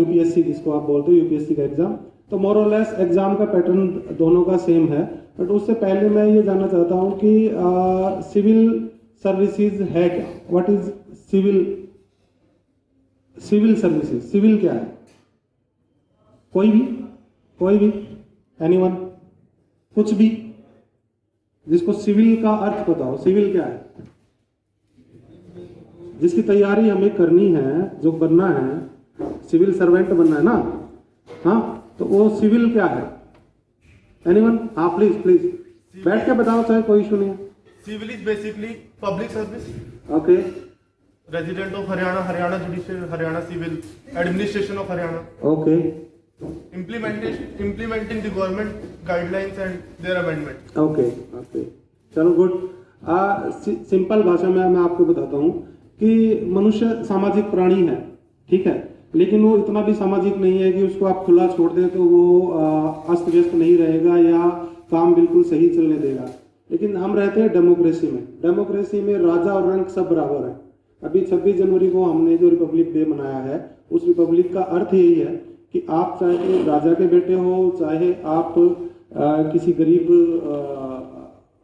UPSC जिसको आप बोलते हो, यूपीएससी का एग्जाम। तो मोर और लेस एग्जाम का पैटर्न दोनों का सेम है। बट उससे पहले मैं ये जानना चाहता हूँ कि सिविल सर्विसेज है क्या? What is civil services? Civil क्या है? कोई भी एनीवन, कुछ भी जिसको सिविल का अर्थ पता हो। सिविल क्या है? जिसकी तैयारी हमें करनी है, जो बनना है, सिविल सर्वेंट बनना है ना, हाँ, तो वो सिविल क्या है? एनीवन? हाँ प्लीज बैठ के बताओ, चाहे कोई इशू नहीं है। Civil is basically public service. Okay, Resident of Haryana, Haryana Judiciary, Haryana Civil, Administration of Haryana. Okay, Implementing the government guidelines and their amendment. Okay, चलो गुड। सिंपल भाषा में मैं आपको बताता हूँ कि मनुष्य सामाजिक प्राणी है, ठीक है, लेकिन वो इतना भी सामाजिक नहीं है कि उसको आप खुला छोड़ दें तो वो अस्त व्यस्त नहीं रहेगा या काम बिल्कुल सही चलने देगा। लेकिन हम रहते हैं डेमोक्रेसी में। डेमोक्रेसी में राजा और रंक सब बराबर है। अभी 26 जनवरी को हमने जो रिपब्लिक डे मनाया है, उस रिपब्लिक का अर्थ यही है कि आप चाहे राजा के बेटे हो, चाहे आप किसी गरीब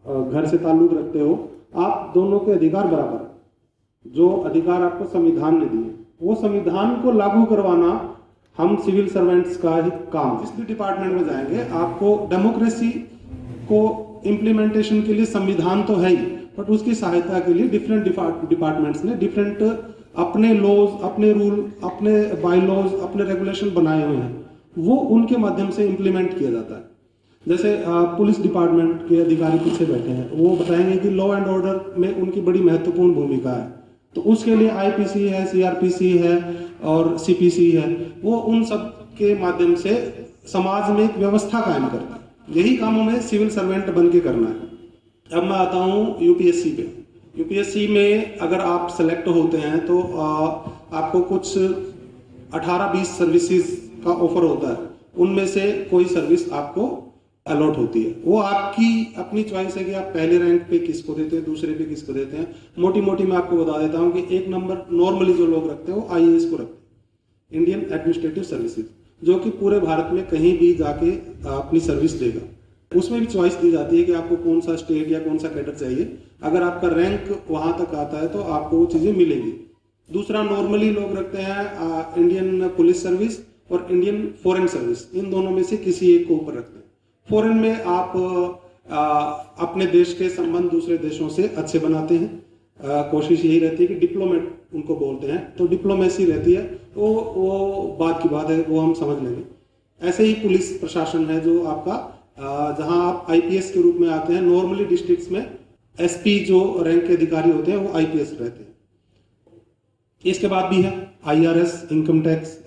घर से ताल्लुक रखते हो, आप दोनों के अधिकार बराबर है। जो अधिकार आपको संविधान ने दिए, वो संविधान को लागू करवाना हम सिविल सर्वेंट्स का ही काम। जिस भी डिपार्टमेंट में जाएंगे, आपको डेमोक्रेसी को इम्प्लीमेंटेशन के लिए संविधान तो है ही, बट उसकी सहायता के लिए डिफरेंट डिपार्टमेंट्स ने डिफरेंट अपने लॉज, अपने रूल, अपने बाई लॉज, अपने रेगुलेशन बनाए हुए हैं, वो उनके माध्यम से इम्प्लीमेंट किया जाता है। जैसे पुलिस डिपार्टमेंट के अधिकारी पीछे बैठे हैं, वो बताएंगे कि लॉ एंड ऑर्डर में उनकी बड़ी महत्वपूर्ण भूमिका है, तो उसके लिए आईपीसी है, सीआरपीसी है और सीपीसी है, वो उन सब के माध्यम से समाज में एक व्यवस्था कायम करता है। यही काम हमें सिविल सर्वेंट बन के करना है। अब मैं आता हूँ यूपीएससी पे। यूपीएससी में अगर आप सेलेक्ट होते हैं तो आपको कुछ 18-20 सर्विसेज का ऑफर होता है, उनमें से कोई सर्विस आपको अलॉट होती है। वो आपकी अपनी चॉइस है कि आप पहले रैंक पे किसको देते हैं, दूसरे पे किसको देते हैं। मोटी मोटी मैं आपको बता देता हूँ कि 1 नंबर नॉर्मली जो लोग रखते हैं वो आईएएस को रखते हैं, इंडियन एडमिनिस्ट्रेटिव सर्विसेज, जो कि पूरे भारत में कहीं भी जाके अपनी सर्विस देगा। उसमें भी चॉइस दी जाती है कि आपको कौन सा स्टेट या कौन सा कैडर चाहिए। अगर आपका रैंक वहां तक आता है तो आपको वो चीजें मिलेंगी। दूसरा नॉर्मली लोग रखते हैं इंडियन पुलिस सर्विस और इंडियन फॉरेन सर्विस, इन दोनों में से किसी एक को ऊपर रखते हैं। फॉरेन में आप अपने देश के संबंध दूसरे देशों से अच्छे बनाते हैं। कोशिश यही रहती है कि डिप्लोमेट उनको बोलते हैं, तो डिप्लोमेसी रहती है, वो बात की बात है, वो हम समझ लेंगे। ऐसे ही पुलिस प्रशासन है जो आपका जहां आप आईपीएस के रूप में आते हैं। नॉर्मली डिस्ट्रिक्ट्स में एसपी जो रैंक के अधिकारी होते हैं वो आईपीएस रहते हैं। इसके बाद भी है आईआरएस, इनकम टैक्स,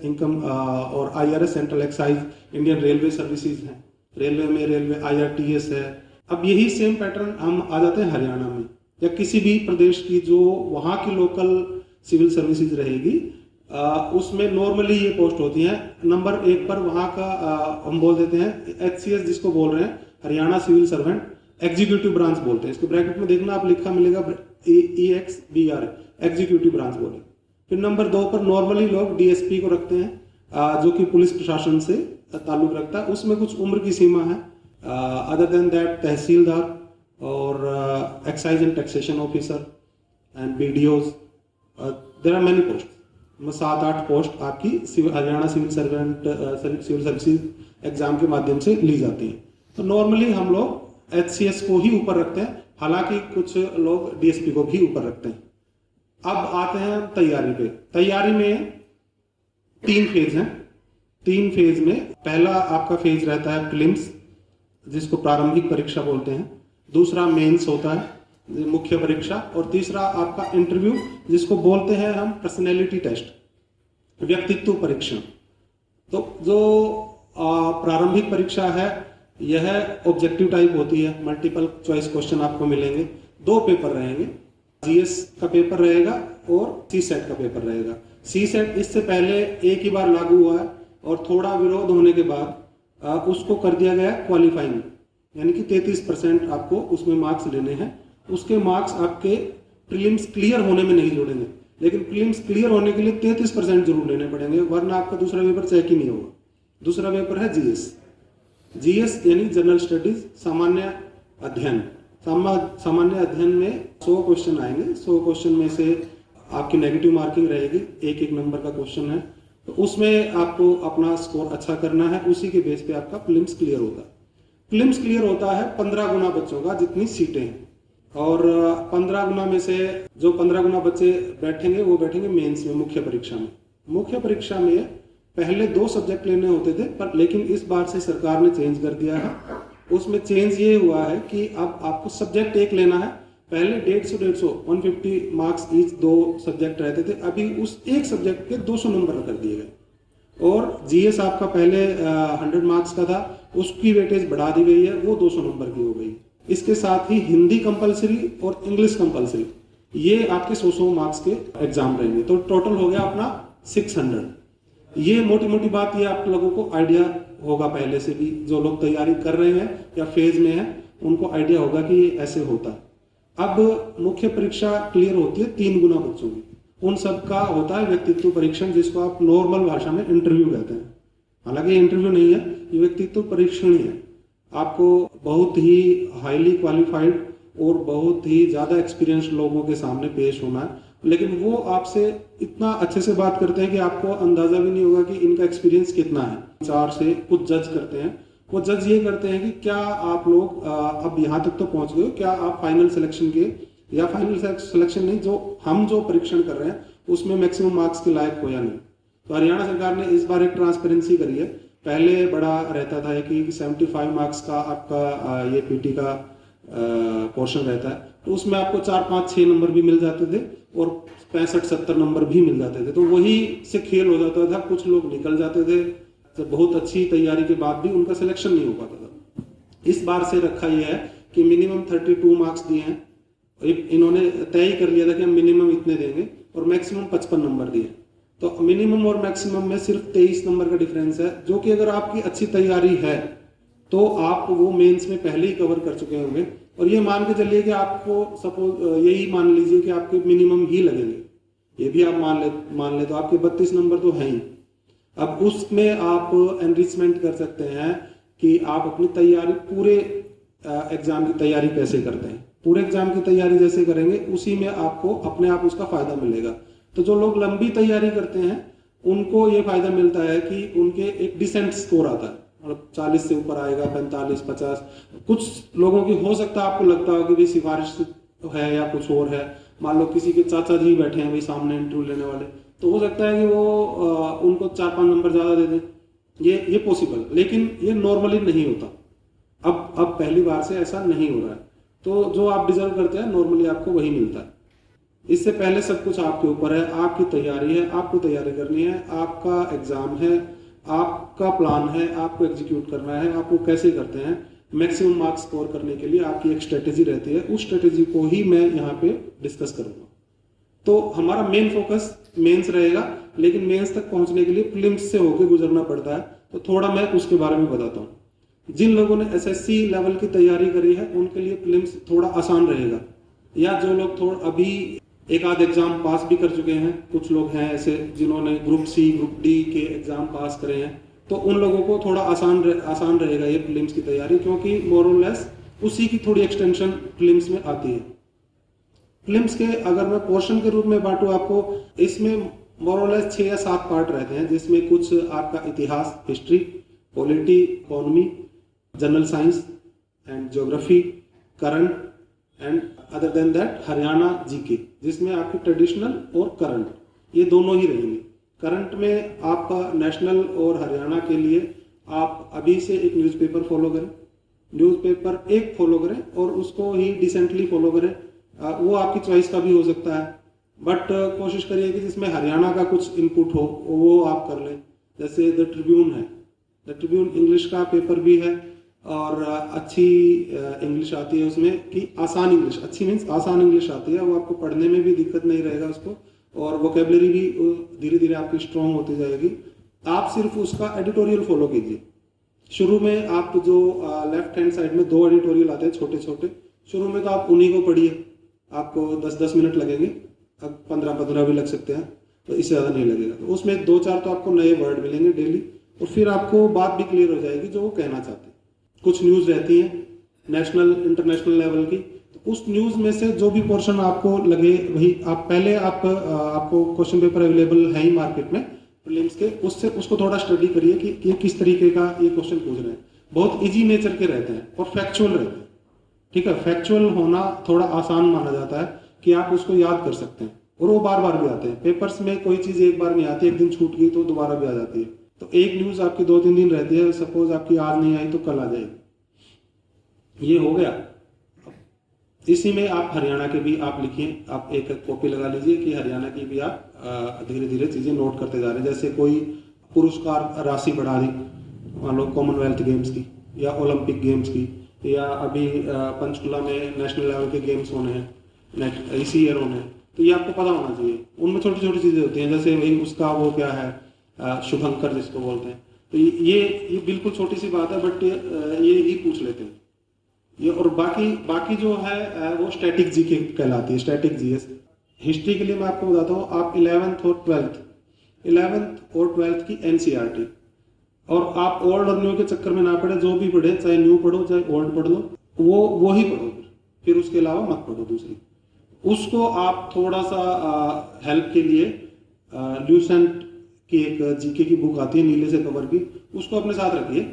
और IRS central excise, Indian railway services है, रेलवे में रेलवे आईआरटीएस है। अब यही सेम पैटर्न हम आ जाते हैं हरियाणा में या किसी भी प्रदेश की जो वहाँ की लोकल सिविल सर्विसेज रहेगी, उसमें नॉर्मली ये पोस्ट होती हैं। नंबर 1 पर वहाँ का हम बोल देते हैं एचसीएस, जिसको बोल रहे हैं Haryana civil servant executive branch बोलते हैं। इसको ब्रैकेट में देखना, आप लिखा मिलेगा EXBR, एग्जीक्यूटिव ब्रांच बोले। फिर नंबर 2 पर नॉर्मली लोग डीएसपी को रखते हैं, जो कि पुलिस प्रशासन से ताल्लुक रखता है। उसमें कुछ उम्र की सीमा है। अदर देन दैट तहसीलदार और excise and taxation officer and BDOs, there are many post. 7-8 post आपकी हरियाणा सिविल सर्विसेज एग्जाम के माध्यम से ली जाती है। तो नॉर्मली हम लोग एचसीएस को ही ऊपर रखते हैं, हालांकि कुछ लोग डीएसपी को भी ऊपर रखते हैं। अब आते हैं तैयारी पे। तैयारी में 3 फेज हैं। 3 फेज में पहला आपका फेज रहता है प्रीलिम्स, जिसको प्रारंभिक परीक्षा बोलते हैं। दूसरा मेंस होता है, मुख्य परीक्षा। और तीसरा आपका इंटरव्यू, जिसको बोलते हैं हम पर्सनैलिटी टेस्ट, व्यक्तित्व परीक्षण। तो जो प्रारंभिक परीक्षा है यह ऑब्जेक्टिव टाइप होती है, मल्टीपल चॉइस क्वेश्चन आपको मिलेंगे। 2 पेपर रहेंगे, जीएस का पेपर रहेगा और सीसेट का पेपर रहेगा। सीसेट इससे पहले एक ही बार लागू हुआ है और थोड़ा विरोध होने के बाद उसको कर दिया गया क्वालिफाइंग, यानी कि 33% आपको उसमें मार्क्स लेने हैं। उसके मार्क्स आपके प्रीलिम्स क्लियर होने में नहीं जोड़ेंगे। लेकिन प्रीलिम्स क्लियर होने के लिए 33% जरूर लेने पड़ेंगे, वरना आपका दूसरा पेपर चेक ही नहीं होगा। दूसरा पेपर है जीएस। जीएस यानी जनरल स्टडीज, सामान्य अध्ययन। सामान्य अध्ययन में 100 क्वेश्चन आएंगे। 100 क्वेश्चन में से आपकी नेगेटिव मार्किंग रहेगी, एक एक नंबर का क्वेश्चन है, तो उसमें आपको अपना स्कोर अच्छा करना है। उसी के बेस पे आपका प्रीलिम्स क्लियर होता है। प्रीलिम्स क्लियर होता है 15 गुना बच्चों का जितनी सीटें हैं, और 15 गुना में से जो 15 गुना बच्चे बैठेंगे वो बैठेंगे मेंस में, मुख्य परीक्षा में। मुख्य परीक्षा में पहले 2 सब्जेक्ट लेने होते थे, पर लेकिन इस बार से सरकार ने चेंज कर दिया है। उसमें चेंज ये हुआ है कि अब आपको सब्जेक्ट एक लेना है। पहले 150 मार्क्स ईच 2 सब्जेक्ट रहते थे, अभी उस एक सब्जेक्ट के 200 नंबर कर दिए गए। और जीएस आपका पहले 100 मार्क्स का था, उसकी वेटेज बढ़ा दी गई है, वो 200 नंबर की हो गई। इसके साथ ही हिंदी कंपलसरी और इंग्लिश कंपलसरी, ये आपके 100 मार्क्स के एग्जाम रहेंगे, तो टोटल हो गया अपना 600। ये मोटी मोटी बात, ये आप लोगों को आइडिया होगा पहले से भी, जो लोग तैयारी कर रहे हैं या फेज में हैं उनको आइडिया होगा कि ये ऐसे होता है। अब मुख्य परीक्षा क्लियर होती है 3 गुना बच्चों की। उन सब का होता है व्यक्तित्व परीक्षण, जिसको आप नॉर्मल भाषा में इंटरव्यू कहते हैं। हालांकि इंटरव्यू नहीं है, ये व्यक्तित्व परीक्षण ही है। आपको बहुत ही हाईली क्वालिफाइड और बहुत ही ज्यादा एक्सपीरियंस लोगों के सामने पेश होना है, लेकिन वो आपसे इतना अच्छे से बात करते हैं कि आपको अंदाजा भी नहीं होगा कि इनका एक्सपीरियंस कितना है। 4 से कुछ जज करते हैं, वो जज ये करते हैं कि क्या आप लोग अब यहाँ तक तो पहुंच गए हो, क्या आप फाइनल सिलेक्शन के, या फाइनल सिलेक्शन नहीं, जो हम जो परीक्षण कर रहे हैं उसमें मैक्सिमम मार्क्स के लायक हो या नहीं। तो हरियाणा सरकार ने इस बार एक ट्रांसपेरेंसी करी है। पहले बड़ा रहता था कि 75 मार्क्स का आपका ये पीटी का पोर्शन रहता है, तो उसमें आपको 4, 5, 6 नंबर भी मिल जाते थे और 65, 70 नंबर भी मिल जाते थे, तो वही से खेल हो जाता था। कुछ लोग निकल जाते थे, तो बहुत अच्छी तैयारी के बाद भी उनका सिलेक्शन नहीं हो पाता था। इस बार से रखा यह है कि मिनिमम 32 मार्क्स दिए हैं, इन्होंने तय ही कर लिया था कि हम मिनिमम इतने देंगे, और मैक्सिमम 55 नंबर दिए। तो मिनिमम और मैक्सिमम में सिर्फ 23 नंबर का डिफरेंस है, जो कि अगर आपकी अच्छी तैयारी है तो आप वो मेंस में पहले ही कवर कर चुके होंगे। और ये मान के चलिए कि आपको सपोज यही मान लीजिए कि आपके मिनिमम ही लगेंगे, ये भी आप मान ले तो आपके 32 नंबर तो हैं ही। अब उसमें आप एनरिचमेंट कर सकते हैं कि आप अपनी तैयारी, पूरे एग्जाम की तैयारी कैसे करते हैं। पूरे एग्जाम की तैयारी जैसे करेंगे उसी में आपको अपने आप उसका फायदा मिलेगा। तो जो लोग लंबी तैयारी करते हैं उनको ये फायदा मिलता है कि उनके एक डिसेंट स्कोर आता है, मतलब 40 से ऊपर आएगा, 45, 50। कुछ लोगों की हो सकता है आपको लगता हो कि भाई सिफारिश है या कुछ और है। मान लो किसी के चाचा जी बैठे हैं भाई सामने इंटरव्यू लेने वाले, तो हो सकता है कि वो उनको 4-5 नंबर ज्यादा दे दें, ये पॉसिबल, लेकिन ये नॉर्मली नहीं होता। अब पहली बार से ऐसा नहीं हो रहा है, तो जो आप डिजर्व करते हैं नॉर्मली आपको वही मिलता है। इससे पहले सब कुछ आपके ऊपर है, आपकी तैयारी है, आपको तैयारी करनी है, आपका एग्जाम है, आपका प्लान है, आपको एग्जीक्यूट करना है। आप वो कैसे करते हैं, मैक्सिमम मार्क्स स्कोर करने के लिए आपकी एक स्ट्रेटेजी रहती है, उस स्ट्रेटेजी को ही मैं यहाँ पे डिस्कस करूंगा। तो हमारा मेन फोकस मेंस रहेगा, लेकिन मेंस तक पहुंचने के लिए प्रीलिम्स से होकर गुजरना पड़ता है, तो थोड़ा मैं उसके बारे में बताता हूँ। जिन लोगों ने एसएससी लेवल की तैयारी करी है उनके लिए प्रीलिम्स थोड़ा आसान रहेगा, या जो लोग थोड़ा अभी एक आध एग्जाम पास भी कर चुके हैं, कुछ लोग हैं ऐसे जिन्होंने ग्रुप सी, ग्रुप डी के एग्जाम पास करे हैं, तो उन लोगों को थोड़ा आसान रहेगा ये प्रीलिम्स की तैयारी, क्योंकि मोर और लेस उसी की थोड़ी एक्सटेंशन प्रीलिम्स में आती है। प्रीलिम्स के अगर मैं पोर्शन के रूप में बांटूं आपको, इसमें मोर और लेस 6 या 7 पार्ट रहते हैं, जिसमें कुछ आपका इतिहास, history, polity, economy, general science and geography, current and other than that Haryana GK, जिसमें आपकी ट्रेडिशनल और करंट ये दोनों ही रहेंगे। करंट में आपका नेशनल और हरियाणा के लिए आप अभी से एक न्यूज़पेपर फॉलो करें, न्यूज़पेपर एक फॉलो करें और उसको ही डिसेंटली फॉलो करें। वो आपकी चॉइस का भी हो सकता है, बट कोशिश करिए कि जिसमें हरियाणा का कुछ इनपुट हो वो आप कर लें। जैसे द ट्रिब्यून है, द ट्रिब्यून इंग्लिश का पेपर भी है और अच्छी इंग्लिश आती है उसमें, कि आसान इंग्लिश, अच्छी मीन्स आसान इंग्लिश आती है, वो आपको पढ़ने में भी दिक्कत नहीं रहेगा उसको, और वोकेबलरी भी धीरे धीरे आपकी स्ट्रॉन्ग होती जाएगी। आप सिर्फ उसका एडिटोरियल फॉलो कीजिए। शुरू में आप जो लेफ्ट हैंड साइड में 2 एडिटोरियल आते हैं छोटे छोटे, शुरू में तो आप उन्हीं को पढ़िए, आपको 10-10 मिनट लगेंगे। अब 15-15 भी लग सकते हैं, तो इससे ज़्यादा नहीं लगेगा। तो उसमें 2-4 तो आपको नए वर्ड मिलेंगे डेली, और फिर आपको बात भी क्लियर हो जाएगी जो वो कहना चाहते हैं। कुछ न्यूज़ रहती है नेशनल इंटरनेशनल लेवल की, तो उस न्यूज़ में से जो भी पोर्शन आपको लगे वही आप पहले आपको क्वेश्चन पेपर अवेलेबल है ही मार्केट में प्रीलिम्स के, उससे उसको थोड़ा स्टडी करिए कि ये किस तरीके का ये क्वेश्चन पूछ रहे हैं। बहुत इजी नेचर के रहते हैं और फैक्चुअल रहते हैं, ठीक है। फैक्चुअल होना थोड़ा आसान माना जाता है कि आप उसको याद कर सकते हैं, और वो बार बार भी आते हैं। पेपर्स में कोई चीज़ एक बार नहीं आती, एक दिन छूट गई तो दोबारा भी आ जाती है। तो एक न्यूज़ आपकी 2-3 दिन रहती है, सपोज आपकी आज नहीं आई तो कल आ जाएगी। ये हो गया। इसी में आप हरियाणा के भी आप लिखिए, आप एक कॉपी लगा लीजिए कि हरियाणा की भी आप धीरे धीरे चीज़ें नोट करते जा रहे हैं। जैसे कोई पुरस्कार राशि बढ़ा दी, मान लो कॉमनवेल्थ गेम्स की या ओलंपिक गेम्स की, या अभी पंचकुला में नेशनल लेवल के गेम्स होने हैं, इसी ईयर होने हैं, तो ये आपको पता होना चाहिए। उनमें छोटी छोटी चीज़ें होती हैं, जैसे वही उसका वो क्या है शुभंकर जिसको बोलते हैं, तो ये बिल्कुल छोटी सी बात है, बट ये ही पूछ लेते हैं ये। और बाकी जो है वो स्टैटिक जीके कहलाती है, स्टैटिक जीएस। हिस्ट्री के लिए मैं आपको बताता हूँ, आप 11th और 12th की एनसीईआरटी, और आप ओल्ड और न्यू के चक्कर में ना पड़े, जो भी पढ़े चाहे न्यू पढ़ो चाहे ओल्ड पढ़ लो, वो ही पढ़ो, फिर उसके अलावा मत पढ़ो दूसरी। उसको आप थोड़ा सा हेल्प के लिए ल्यूसेंट की एक जीके की बुक आती है नीले से कवर की, उसको अपने साथ रखिए,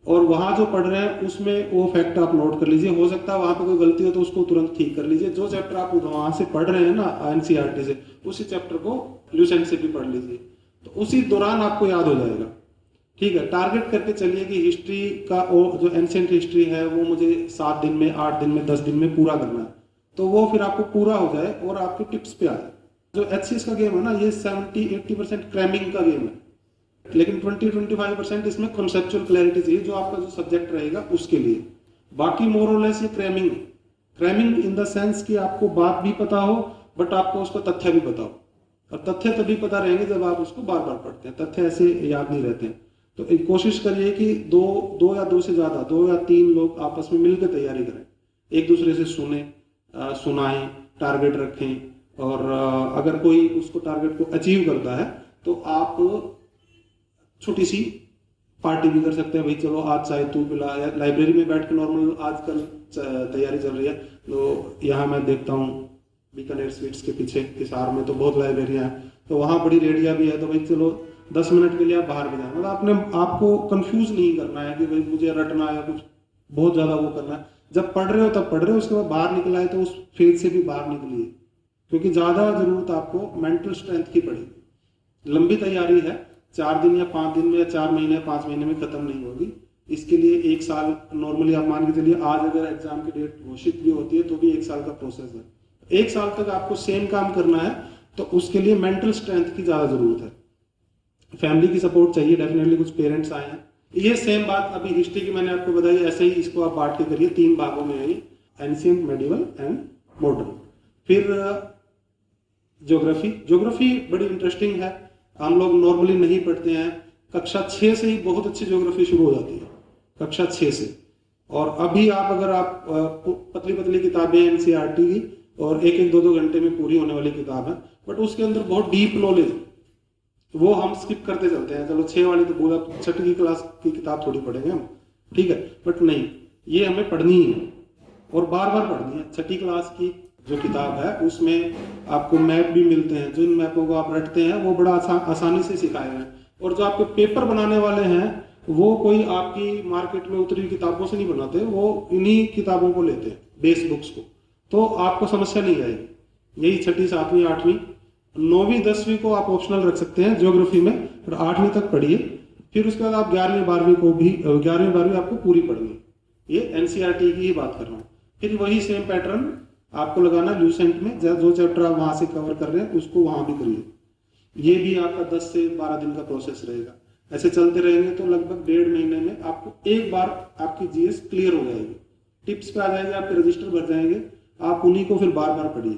और वहां जो पढ़ रहे हैं उसमें वो फैक्ट आप नोट कर लीजिए। हो सकता है वहां पे कोई गलती हो तो उसको तुरंत ठीक कर लीजिए। जो चैप्टर आप वहां से पढ़ रहे हैं ना एनसीईआरटी से, उसी चैप्टर को ल्यूसेंट से भी पढ़ लीजिए, तो उसी दौरान आपको याद हो जाएगा, ठीक है। टारगेट करके चलिए कि हिस्ट्री का जो एंशिएंट हिस्ट्री है वो मुझे 7 दिन में, 8 दिन में, 10 दिन में पूरा करना है, तो वो फिर आपको पूरा हो जाए और आपके टिप्स पे आ जाए। जो एचसीएस का गेम है ना, ये 70-80% क्रैमिंग का गेम है, लेकिन 20-25% इसमें कॉन्सेप्चुअल क्लैरिटी चाहिए, जो आपका जो सब्जेक्ट रहेगा उसके लिए। बाकी मोर और लेस ये क्रैमिंग इन द सेंस कि आपको बात भी पता हो, बट आपको उसका तथ्य भी पता हो, और तथ्य तभी पता रहेंगे जब आप उसको बार बार पढ़ते हैं। तथ्य ऐसे याद नहीं रहते हैं। तो एक कोशिश करिए कि दो या दो से ज्यादा, 2 या 3 लोग आपस में मिलकर तैयारी करें, एक दूसरे से सुनाएं, टारगेट रखें, और अगर कोई उसको टारगेट को अचीव करता है तो आप छोटी सी पार्टी भी कर सकते हैं। भाई चलो आज चाय तू पिला, या लाइब्रेरी में बैठ के नॉर्मल आजकल तैयारी चल रही है, तो यहाँ मैं देखता हूँ बीकानेर स्वीट्स के पीछे हिसार में तो बहुत लाइब्रेरियाँ हैं, तो वहाँ बड़ी रेडिया भी है, तो भाई चलो 10 मिनट के लिए आप बाहर भी जाए। मतलब आपको कंफ्यूज नहीं करना है कि भाई मुझे रटना है, कुछ बहुत ज़्यादा वो करना है। जब पढ़ रहे हो तब पढ़ रहे हो, उसके बाद बाहर निकला है तो उस फेज से भी बाहर निकलिए, क्योंकि ज़्यादा जरूरत आपको मेंटल स्ट्रेंथ की पड़ेगी। लंबी तैयारी है, 4 दिन या 5 दिन में या 4 महीने 5 महीने में खत्म नहीं होगी। इसके लिए 1 साल नॉर्मली आप मान के चलिए, आज अगर एग्जाम की डेट घोषित भी होती है तो भी 1 साल का प्रोसेस है। 1 साल तक आपको सेम काम करना है, तो उसके लिए मेंटल स्ट्रेंथ की ज़्यादा जरूरत है। फैमिली की सपोर्ट चाहिए डेफिनेटली, कुछ पेरेंट्स आए हैं। ये सेम बात अभी हिस्ट्री की मैंने आपको बताई, ऐसे ही इसको आप बांट के करिए, 3 भागों में है, एंशिएंट, मेडिवल एंड मॉडर्न। फिर ज्योग्राफी बड़ी इंटरेस्टिंग है, हम लोग नॉर्मली नहीं पढ़ते हैं। कक्षा 6 से ही बहुत अच्छी ज्योग्राफी शुरू हो जाती है, कक्षा 6 से। और अभी आप अगर आप पतली पतली किताबें एनसीईआरटी की, और 1-2 घंटे में पूरी होने वाली किताब है, बट उसके अंदर बहुत डीप नॉलेज, वो हम स्किप करते चलते हैं। चलो 6 वाली तो पूरा 6वीं क्लास की किताब थोड़ी पढ़ेंगे हम, ठीक है, बट नहीं, ये हमें पढ़नी ही है और बार बार पढ़नी है। 6वीं क्लास की जो किताब है उसमें आपको मैप भी मिलते हैं, जिन मैपों को आप रटते हैं वो बड़ा आसानी से सिखाए हैं। और जो आपके पेपर बनाने वाले हैं वो कोई आपकी मार्केट में उतरी किताबों से नहीं बनाते, वो इन्हीं किताबों को लेते हैं, बेस बुक्स को, तो आपको समस्या नहीं आएगी। यही 6वीं 7वीं 8वीं 9वीं 10वीं को आप ऑप्शनल रख सकते हैं ज्योग्राफी में, और 8वीं तक पढ़िए। फिर उसके बाद आप 11वीं 12वीं को भी, 11वीं 12वीं आपको पूरी पढ़नी है। ये एनसीईआरटी की ही बात कर रहा हूँ। फिर वही सेम पैटर्न आपको लगाना ल्यूसेंट में, जो चैप्टर आप वहां से कवर कर रहे हैं उसको वहां भी करिए। ये भी आपका 10 से 12 दिन का प्रोसेस रहेगा। ऐसे चलते रहेंगे तो लगभग 1.5 महीने में आपको एक बार आपकी जीएस क्लियर हो जाएगी, टिप्स पे आ जाएंगे, आपके रजिस्टर भर जाएंगे, आप उन्हीं को फिर बार बार पढ़िए।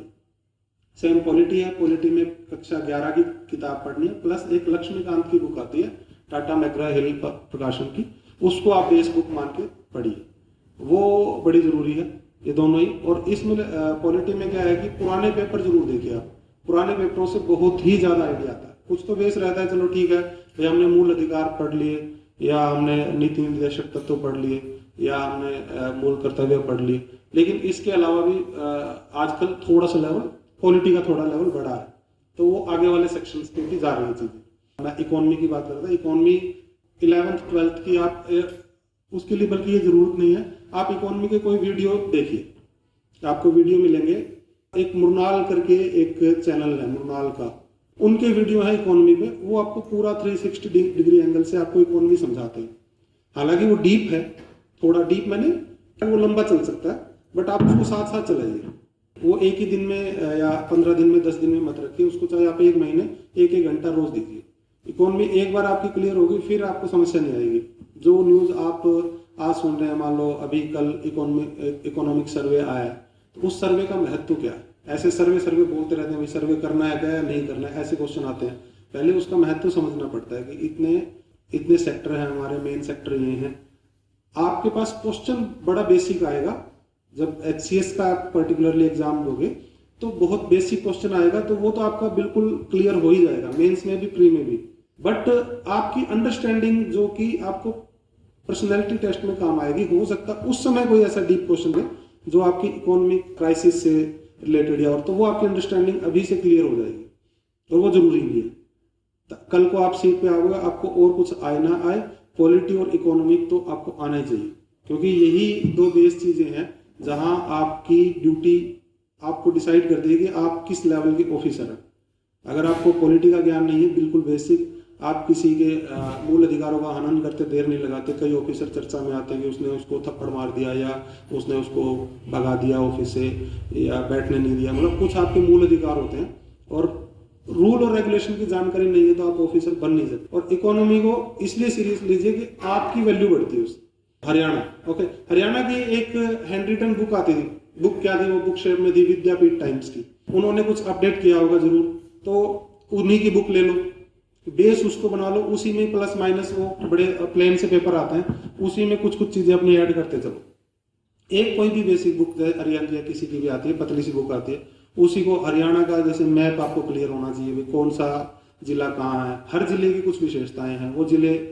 सेम पॉलिटी है, पॉलिटी में कक्षा 11 की किताब पढ़नी है, प्लस एक लक्ष्मीकांत की बुक आती है टाटा मैकग्रा हिल प्रकाशन की, उसको आप बेस बुक मान के पढ़िए, वो बड़ी जरूरी है, ये दोनों ही। और इसमें पॉलिटी में क्या है कि पुराने पेपर जरूर देखिए आप, पुराने पेपरों से बहुत ही ज्यादा आइडिया आता है। कुछ तो बेस रहता है, चलो ठीक है भाई, हमने मूल अधिकार पढ़ लिए, या हमने नीति निर्देशक तत्व पढ़ लिए, या हमने मूल कर्तव्य पढ़ लिए, लेकिन इसके अलावा भी आजकल थोड़ा सा लेवल, पॉलिटी का थोड़ा लेवल बढ़ा है, तो वो आगे वाले सेक्शंस पे भी जा रही है चीजें। मैं इकोनॉमी की बात कर रहा था, इकोनॉमी 11th 12th की आप उसके लिए बल्कि ये जरूरत नहीं है, आप इकोनॉमी के कोई वीडियो देखिए, आपको वीडियो मिलेंगे। एक मुरनाल करके एक चैनल है मुरनाल का, उनके वीडियो है इकोनॉमी पे, वो आपको पूरा 360 डिग्री एंगल से आपको इकोनॉमी समझाते हैं। हालांकि वो डीप है, थोड़ा डीप मैंने, वो लंबा चल सकता है, बट आप उसको साथ साथ चलाइए। वो एक ही दिन में या 15 दिन में 10 दिन में मत रखिए उसको, चाहे आप 1 महीने 1-1 घंटा रोज दीजिए। इकोनॉमी एक बार आपकी क्लियर होगी, फिर आपको समस्या नहीं आएगी। जो न्यूज आप आज सुन रहे हैं, मान लो अभी कल इकोनॉमिक सर्वे आया है, तो उस सर्वे का महत्व क्या है? ऐसे सर्वे बोलते रहते हैं, भाई सर्वे करना है क्या, नहीं करना है, ऐसे क्वेश्चन आते हैं। पहले उसका महत्व समझना पड़ता है कि इतने सेक्टर हैं हमारे, मेन सेक्टर ये हैं। आपके पास क्वेश्चन बड़ा बेसिक आएगा, जब HCS का पर्टिकुलरली एग्जाम दोगे तो बहुत बेसिक क्वेश्चन आएगा, तो वो तो आपका बिल्कुल क्लियर हो ही जाएगा, मेंस में भी प्री में भी। बट आपकी अंडरस्टैंडिंग जो कि आपको पर्सनैलिटी टेस्ट में काम आएगी, हो सकता है उस समय कोई ऐसा डीप क्वेश्चन दे जो आपकी इकोनॉमिक क्राइसिस से रिलेटेड है, और तो वो आपकी अंडरस्टैंडिंग अभी से क्लियर हो जाएगी, और वो जरूरी भी है। कल को आप सीट पे आओगे, आपको और कुछ आए ना आए, पॉलिटी और इकोनॉमिक तो आपको आना ही चाहिए, क्योंकि यही 2 बेस चीजें हैं जहां आपकी ड्यूटी आपको डिसाइड कर देगी आप किस लेवल के ऑफिसर हैं। अगर आपको पॉलिटी का ज्ञान नहीं है, बिल्कुल बेसिक, आप किसी के मूल अधिकारों का हनन करते देर नहीं लगाते। कई ऑफिसर चर्चा में आते हैं कि उसने उसको थप्पड़ मार दिया, या उसने उसको भगा दिया ऑफिस से, या बैठने नहीं दिया, मतलब कुछ आपके मूल अधिकार होते हैं, और रूल और रेगुलेशन की जानकारी नहीं है तो आप ऑफिसर बन नहीं सकते। और इकोनॉमी को इसलिए सीरियस लीजिए कि आपकी वैल्यू बढ़ती है उससे। हरियाणा, ओके, हरियाणा की एक हैंड रिटन बुक आती थी, बुक क्या थी वो, बुक शेप में थी, विद्यापीठ टाइम्स की। उन्होंने कुछ अपडेट किया होगा जरूर, तो उन्हीं की बुक ले लो, बेस उसको बना लो, उसी में प्लस माइनस वो बड़े प्लेन से पेपर आते हैं, उसी में कुछ कुछ चीजें अपनी ऐड करते चलो। एक कोई भी बेसिक बुक हरियाणा या किसी की भी आती है, पतली सी बुक आती है, उसी को हरियाणा का जैसे मैप आपको क्लियर होना चाहिए, कौन सा जिला कहाँ है, हर जिले की कुछ विशेषताएं हैं,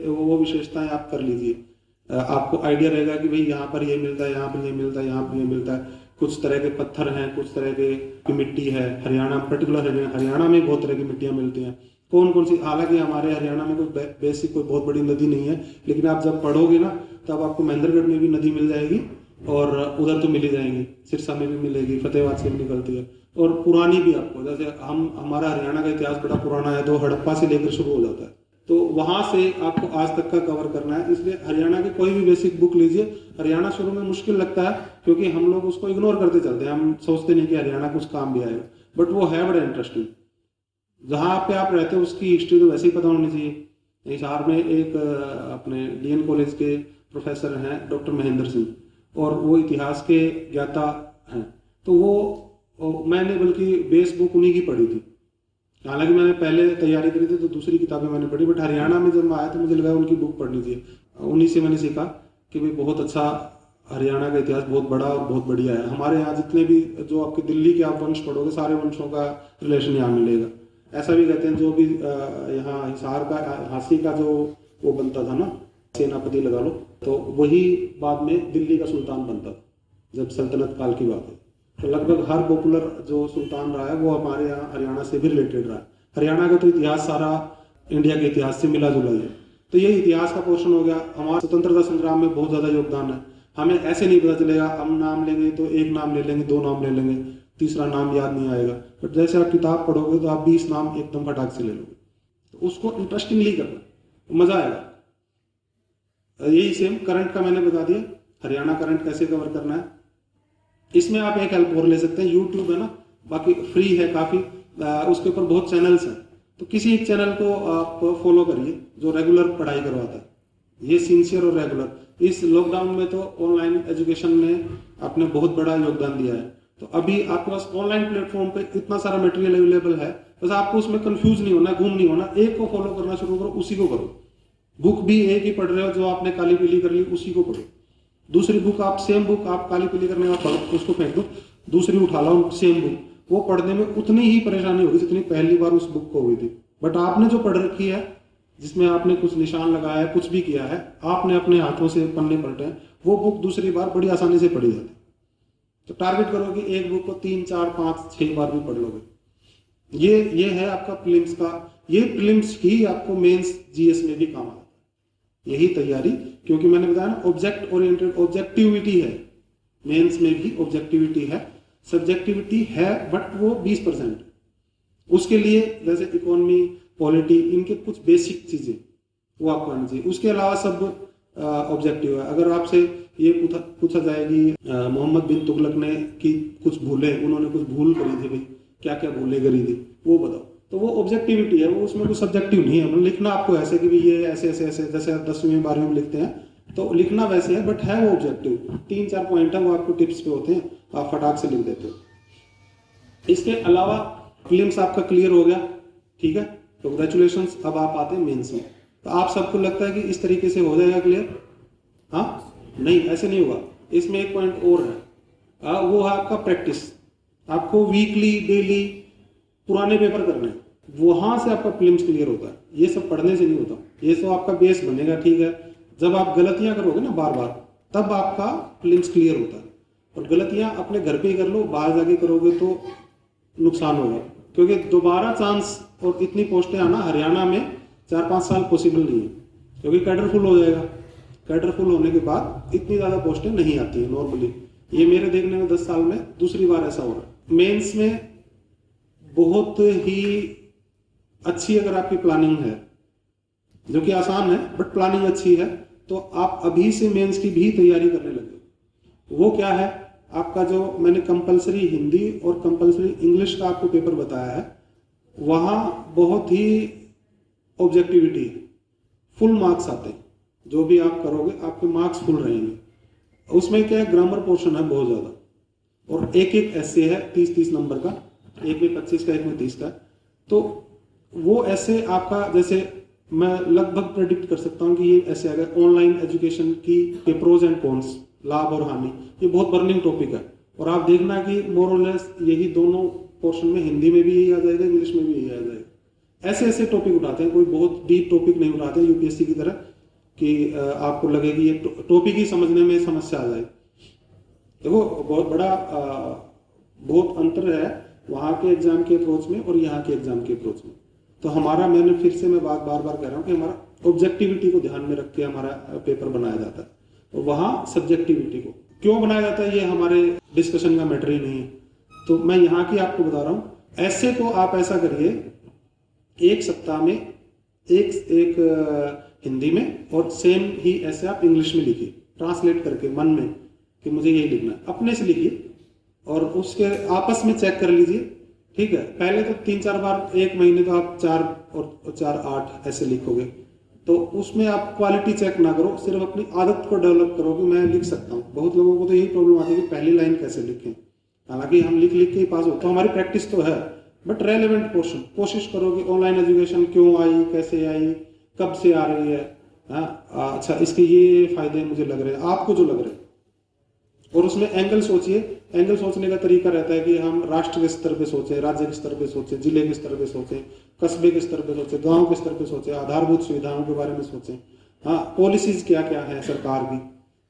वो विशेषताएं आप कर लीजिए। आपको आइडिया रहेगा कि भाई यहाँ पर ये मिलता है, यहाँ पर ये मिलता है, यहाँ पर ये मिलता है। कुछ तरह के पत्थर हैं, कुछ तरह की मिट्टी है। हरियाणा पर्टिकुलर हरियाणा में बहुत तरह की मिट्टियां मिलती हैं, कौन कौन सी। हालांकि हमारे हरियाणा में कोई बेसिक कोई बहुत बड़ी नदी नहीं है, लेकिन आप जब पढ़ोगे ना तब आपको महेंद्रगढ़ में भी नदी मिल जाएगी, और उधर तो मिल ही जाएंगी, सिरसा में भी मिलेगी, फतेहाबाद से भी निकलती है, और पुरानी भी आपको, जैसे हमारा हरियाणा का इतिहास बड़ा पुराना है, तो हड़प्पा से लेकर शुरू हो जाता है, तो वहां से आपको आज तक का कवर करना है। इसलिए हरियाणा की कोई भी बेसिक बुक लीजिए। हरियाणा शुरू में मुश्किल लगता है क्योंकि हम लोग उसको इग्नोर करते चलते हैं, हम सोचते नहीं कि हरियाणा कुछ काम भी आएगा, बट वो है बड़ा इंटरेस्टिंग। जहाँ पे आप रहते हो उसकी हिस्ट्री तो वैसे ही पता होनी चाहिए। हिसार में एक अपने DN कॉलेज के प्रोफेसर हैं डॉक्टर महेंद्र सिंह, और वो इतिहास के ज्ञाता हैं, तो वो मैंने बल्कि बेस बुक उन्हीं की पढ़ी थी। हालांकि मैंने पहले तैयारी करी थी तो दूसरी किताबें मैंने पढ़ी, बट हरियाणा में जब मैं आया तो मुझे लगा उनकी बुक पढ़नी चाहिए। उन्हीं से मैंने सीखा कि भाई बहुत अच्छा, हरियाणा का इतिहास बहुत बड़ा और बहुत बढ़िया है। हमारे यहाँ जितने भी जो आपके दिल्ली के आप वंश पढ़ोगे, सारे वंशों का रिलेशन यहाँ मिलेगा। ऐसा भी कहते हैं जो भी यहाँ हिसार का हांसी का जो वो बनता था ना, सेनापति लगा लो, तो वही बाद में दिल्ली का सुल्तान बनता था, जब सल्तनत काल की बात है। तो लगभग हर पॉपुलर जो सुल्तान रहा है वो हमारे यहाँ हरियाणा से भी रिलेटेड रहा है। हरियाणा का तो इतिहास सारा इंडिया के इतिहास से मिला जुला है। तो ये इतिहास का पोर्शन हो गया। हमारा स्वतंत्रता संग्राम में बहुत ज्यादा योगदान है। हमें ऐसे नहीं पता चलेगा, हम नाम लेंगे तो एक नाम ले लेंगे, 2 नाम ले लेंगे, तीसरा नाम याद नहीं आएगा, बट जैसे आप किताब पढ़ोगे तो आप 20 नाम एकदम फटाक से ले लोगे। तो उसको इंटरेस्टिंगली करना, मजा आएगा। यही सेम करंट का मैंने बता दिया, हरियाणा करंट कैसे कवर करना है। इसमें आप एक हेल्प और ले सकते हैं, यूट्यूब है ना, बाकी फ्री है काफी, उसके ऊपर बहुत चैनल्स हैं, तो किसी एक चैनल को आप फॉलो करिए जो रेगुलर पढ़ाई करवाता है, ये सिंसियर और रेगुलर। इस लॉकडाउन में तो ऑनलाइन एजुकेशन ने अपने बहुत बड़ा योगदान दिया है। तो अभी आपके पास ऑनलाइन प्लेटफॉर्म पे इतना सारा मटेरियल अवेलेबल है, बस आपको उसमें कंफ्यूज नहीं होना, गुम नहीं होना, एक को फॉलो करना शुरू करो, उसी को करो। बुक भी एक ही पढ़ रहे हो, जो आपने काली पीली कर ली उसी को पढ़ो। दूसरी बुक आप सेम बुक आप काली पीली करने का पढ़ो, उसको फेंक दो, दूसरी उठा लो सेम बुक, वो पढ़ने में उतनी ही परेशानी होगी जितनी पहली बार उस बुक को हुई थी। बट आपने जो पढ़ रखी है, जिसमें आपने कुछ निशान लगाया है, कुछ भी किया है, आपने अपने हाथों से पन्ने पलटे हैं, वो बुक दूसरी बार बड़ी आसानी से पढ़ी जाती। तो टारगेट करो कि एक बुक को 3, 4, 5, 6 बार भी पढ़ लोगे। ये है आपका प्रीलिम्स का। ये प्रीलिम्स ही आपको मेंस जीएस में भी काम आता है, यही तैयारी। क्योंकि मैंने बताया ना, ऑब्जेक्ट ओरिएंटेड ऑब्जेक्टिविटी है, मेंस में भी ऑब्जेक्टिविटी है, सब्जेक्टिविटी है, बट वो 20%। उसके लिए जैसे इकोनॉमी, पॉलिटी, इनके कुछ बेसिक चीजें वो आपको आनी चाहिए। उसके अलावा सब ऑब्जेक्टिव है। अगर आपसे ये पूछा जाएगी मोहम्मद बिन तुगलक ने की कुछ भूलें, उन्होंने कुछ भूल करी थी भाई, क्या क्या भूलें करी थी वो बताओ, तो वो ऑब्जेक्टिविटी है, वो उसमें कोई सब्जेक्टिव नहीं है। मतलब लिखना आपको ऐसे कि भी ये ऐसे ऐसे ऐसे, जैसे 10वीं में 12वीं में लिखते हैं तो लिखना वैसे है, बट है वो ऑब्जेक्टिव। 3-4 पॉइंट है, वो आपको टिप्स पे होते हैं, आप फटाक से लिख देते हो। इसके अलावा प्रीलिम्स आपका क्लियर हो गया, ठीक है, तो कंग्रेचुलेशंस। अब आप आते हैं मेंस में। तो आप सबको लगता है कि इस तरीके से हो जाएगा क्लियर? हाँ, नहीं, ऐसे नहीं हुआ। इसमें एक पॉइंट और है, वो है आपका प्रैक्टिस। आपको वीकली, डेली पुराने पेपर करने हैं, वहां से आपका प्रीलिम्स क्लियर होता है। ये सब पढ़ने से नहीं होता, ये तो आपका बेस बनेगा, ठीक है। जब आप गलतियां करोगे ना बार बार, तब आपका प्रीलिम्स क्लियर होता है। और गलतियां अपने घर पे ही कर लो, बाहर जाके करोगे तो नुकसान होगा। क्योंकि दोबारा चांस और इतनी पोस्टें आना हरियाणा में 4-5 साल पॉसिबल नहीं है, क्योंकि कैडर फुल हो जाएगा। कैडर फुल होने के बाद इतनी ज़्यादा पोस्टें नहीं आती है नॉर्मली। ये मेरे देखने में 10 साल में दूसरी बार ऐसा हो रहा है। मेंस में बहुत ही अच्छी अगर आपकी प्लानिंग है, जो कि आसान है, बट प्लानिंग अच्छी है, तो आप अभी से मेंस की भी तैयारी करने लगे। वो क्या है, आपका जो मैंने कंपलसरी हिंदी और कंपलसरी इंग्लिश का आपको पेपर बताया है, वहाँ बहुत ही ऑब्जेक्टिविटी है, फुल मार्क्स आते हैं। जो भी आप करोगे आपके मार्क्स फुल रहेंगे। उसमें क्या है, ग्रामर पोर्शन है बहुत ज़्यादा, और एक एक ऐसे है 30-30 नंबर का, एक में 25 का, एक में 30 का। तो वो ऐसे आपका, जैसे मैं लगभग प्रेडिक्ट कर सकता हूँ कि ये ऐसे आएगा, ऑनलाइन एजुकेशन की के प्रोज एंड कॉन्स, लाभ और हानि, ये बहुत बर्निंग टॉपिक है। और आप देखना कि मोर और लेस यही दोनों पोर्शन में, हिंदी में भी यही आ जाएगा, इंग्लिश में भी यही आ जाएगा। ऐसे ऐसे टॉपिक उठाते हैं, कोई बहुत डीप टॉपिक नहीं उठाते यूपीएससी की तरह कि आपको लगे कि ये टॉपिक ही समझने में समस्या आ जाए। देखो बहुत बड़ा बहुत अंतर है वहाँ के एग्जाम के अप्रोच में और यहाँ के एग्जाम के अप्रोच में। तो हमारा, मैंने फिर से मैं बार बार कह रहा हूँ कि हमारा ऑब्जेक्टिविटी को ध्यान में रख के हमारा पेपर बनाया जाता है, और वहाँ सब्जेक्टिविटी को क्यों बनाया जाता है ये हमारे डिस्कशन का मैटर ही नहीं है। तो मैं यहाँ की आपको बता रहा हूँ, ऐसे को आप ऐसा करिए, एक सप्ताह में एक हिंदी में और सेम ही ऐसे आप इंग्लिश में लिखिए, ट्रांसलेट करके मन में कि मुझे यही लिखना है, अपने से लिखिए और उसके आपस में चेक कर लीजिए, ठीक है। पहले तो 3-4 बार, एक महीने तो आप 4 और 4 8 ऐसे लिखोगे, तो उसमें आप क्वालिटी चेक ना करो, सिर्फ अपनी आदत को डेवलप करो कि मैं लिख सकता हूँ। बहुत लोगों को तो यही प्रॉब्लम आती है कि पहली लाइन कैसे लिखें, हालांकि हम लिख लिख के ही पास होते हैं, तो हमारी प्रैक्टिस तो है, बट रेलेवेंट पोर्शन कोशिश करो कि ऑनलाइन एजुकेशन क्यों आई, कैसे आई, कब से आ रही है, अच्छा इसके ये फायदे मुझे लग रहे हैं, आपको जो लग रहे हैं। और उसमें एंगल सोचिए। एंगल सोचने का तरीका रहता है कि हम राष्ट्र के स्तर पे सोचें, राज्य के स्तर पे सोचें, जिले के स्तर पे सोचें, कस्बे के स्तर पे सोचें, गांव के स्तर पे सोचें, आधारभूत सुविधाओं के बारे में सोचें, हाँ पॉलिसीज क्या क्या है सरकार की।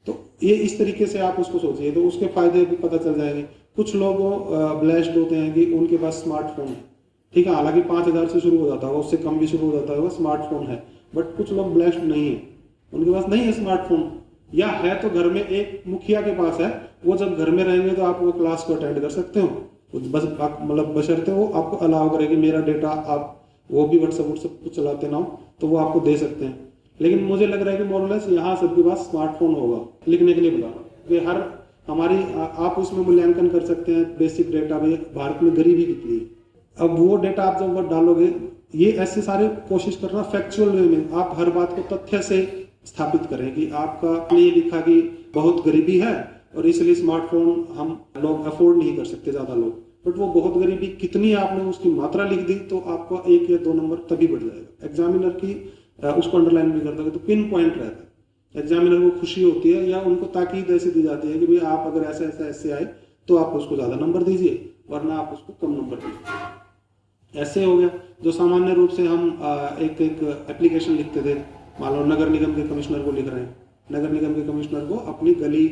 तो ये इस तरीके से आप उसको सोचिए, तो उसके फायदे भी पता चल जाएंगे। कुछ लोग ब्लेस्ड होते हैं कि उनके पास स्मार्टफोन है, ठीक है, हालांकि 5,000 से शुरू हो जाता होगा, उससे कम भी शुरू हो जाता होगा, स्मार्टफोन है, बट कुछ लोग ब्लेस्ड नहीं है, उनके पास नहीं है स्मार्टफोन, या है तो घर में एक मुखिया के पास है, वो जब घर में रहेंगे तो आप वो क्लास को अटेंड कर सकते हो, बस मतलब बशर्ते वो आपको अलाउ करेगी, मेरा डेटा आप वो भी व्हाट्सएप कुछ चलाते ना हो तो वो आपको दे सकते हैं। लेकिन मुझे लग रहा है कि मोरलेस यहाँ सबके पास स्मार्टफोन होगा, लिखने के लिए बता रहा हूँ। हर हमारी आप उसमें मूल्यांकन कर सकते हैं बेसिक डेटा में, भारत में गरीबी कितनी है, अब वो डेटा आप जब वो डालोगे, ये ऐसे सारे कोशिश करना फैक्चुअल वे में, आप हर बात को तथ्य से स्थापित करें कि आपका ये लिखा कि बहुत गरीबी है और इसलिए स्मार्टफोन हम लोग अफोर्ड नहीं कर सकते ज्यादा लोग, बट वो बहुत गरीबी कितनी आपने उसकी मात्रा लिख दी तो आपका 1 या 2 नंबर तभी बढ़ जाएगा। एग्जामिनर की उसको अंडरलाइन भी कर दोगे तो पिन पॉइंट रहता है, एग्जामिनर को खुशी होती है या उनको ताकीद ऐसे दी जाती है कि भाई आप अगर ऐसे ऐसे ऐसे आए तो आप उसको ज्यादा नंबर दीजिए, वरना आप उसको कम नंबर देंगे। ऐसे हो गया। जो सामान्य रूप से हम एक एप्लीकेशन लिखते थे, मान लो नगर निगम के कमिश्नर को लिख रहे हैं, नगर निगम के कमिश्नर को अपनी गली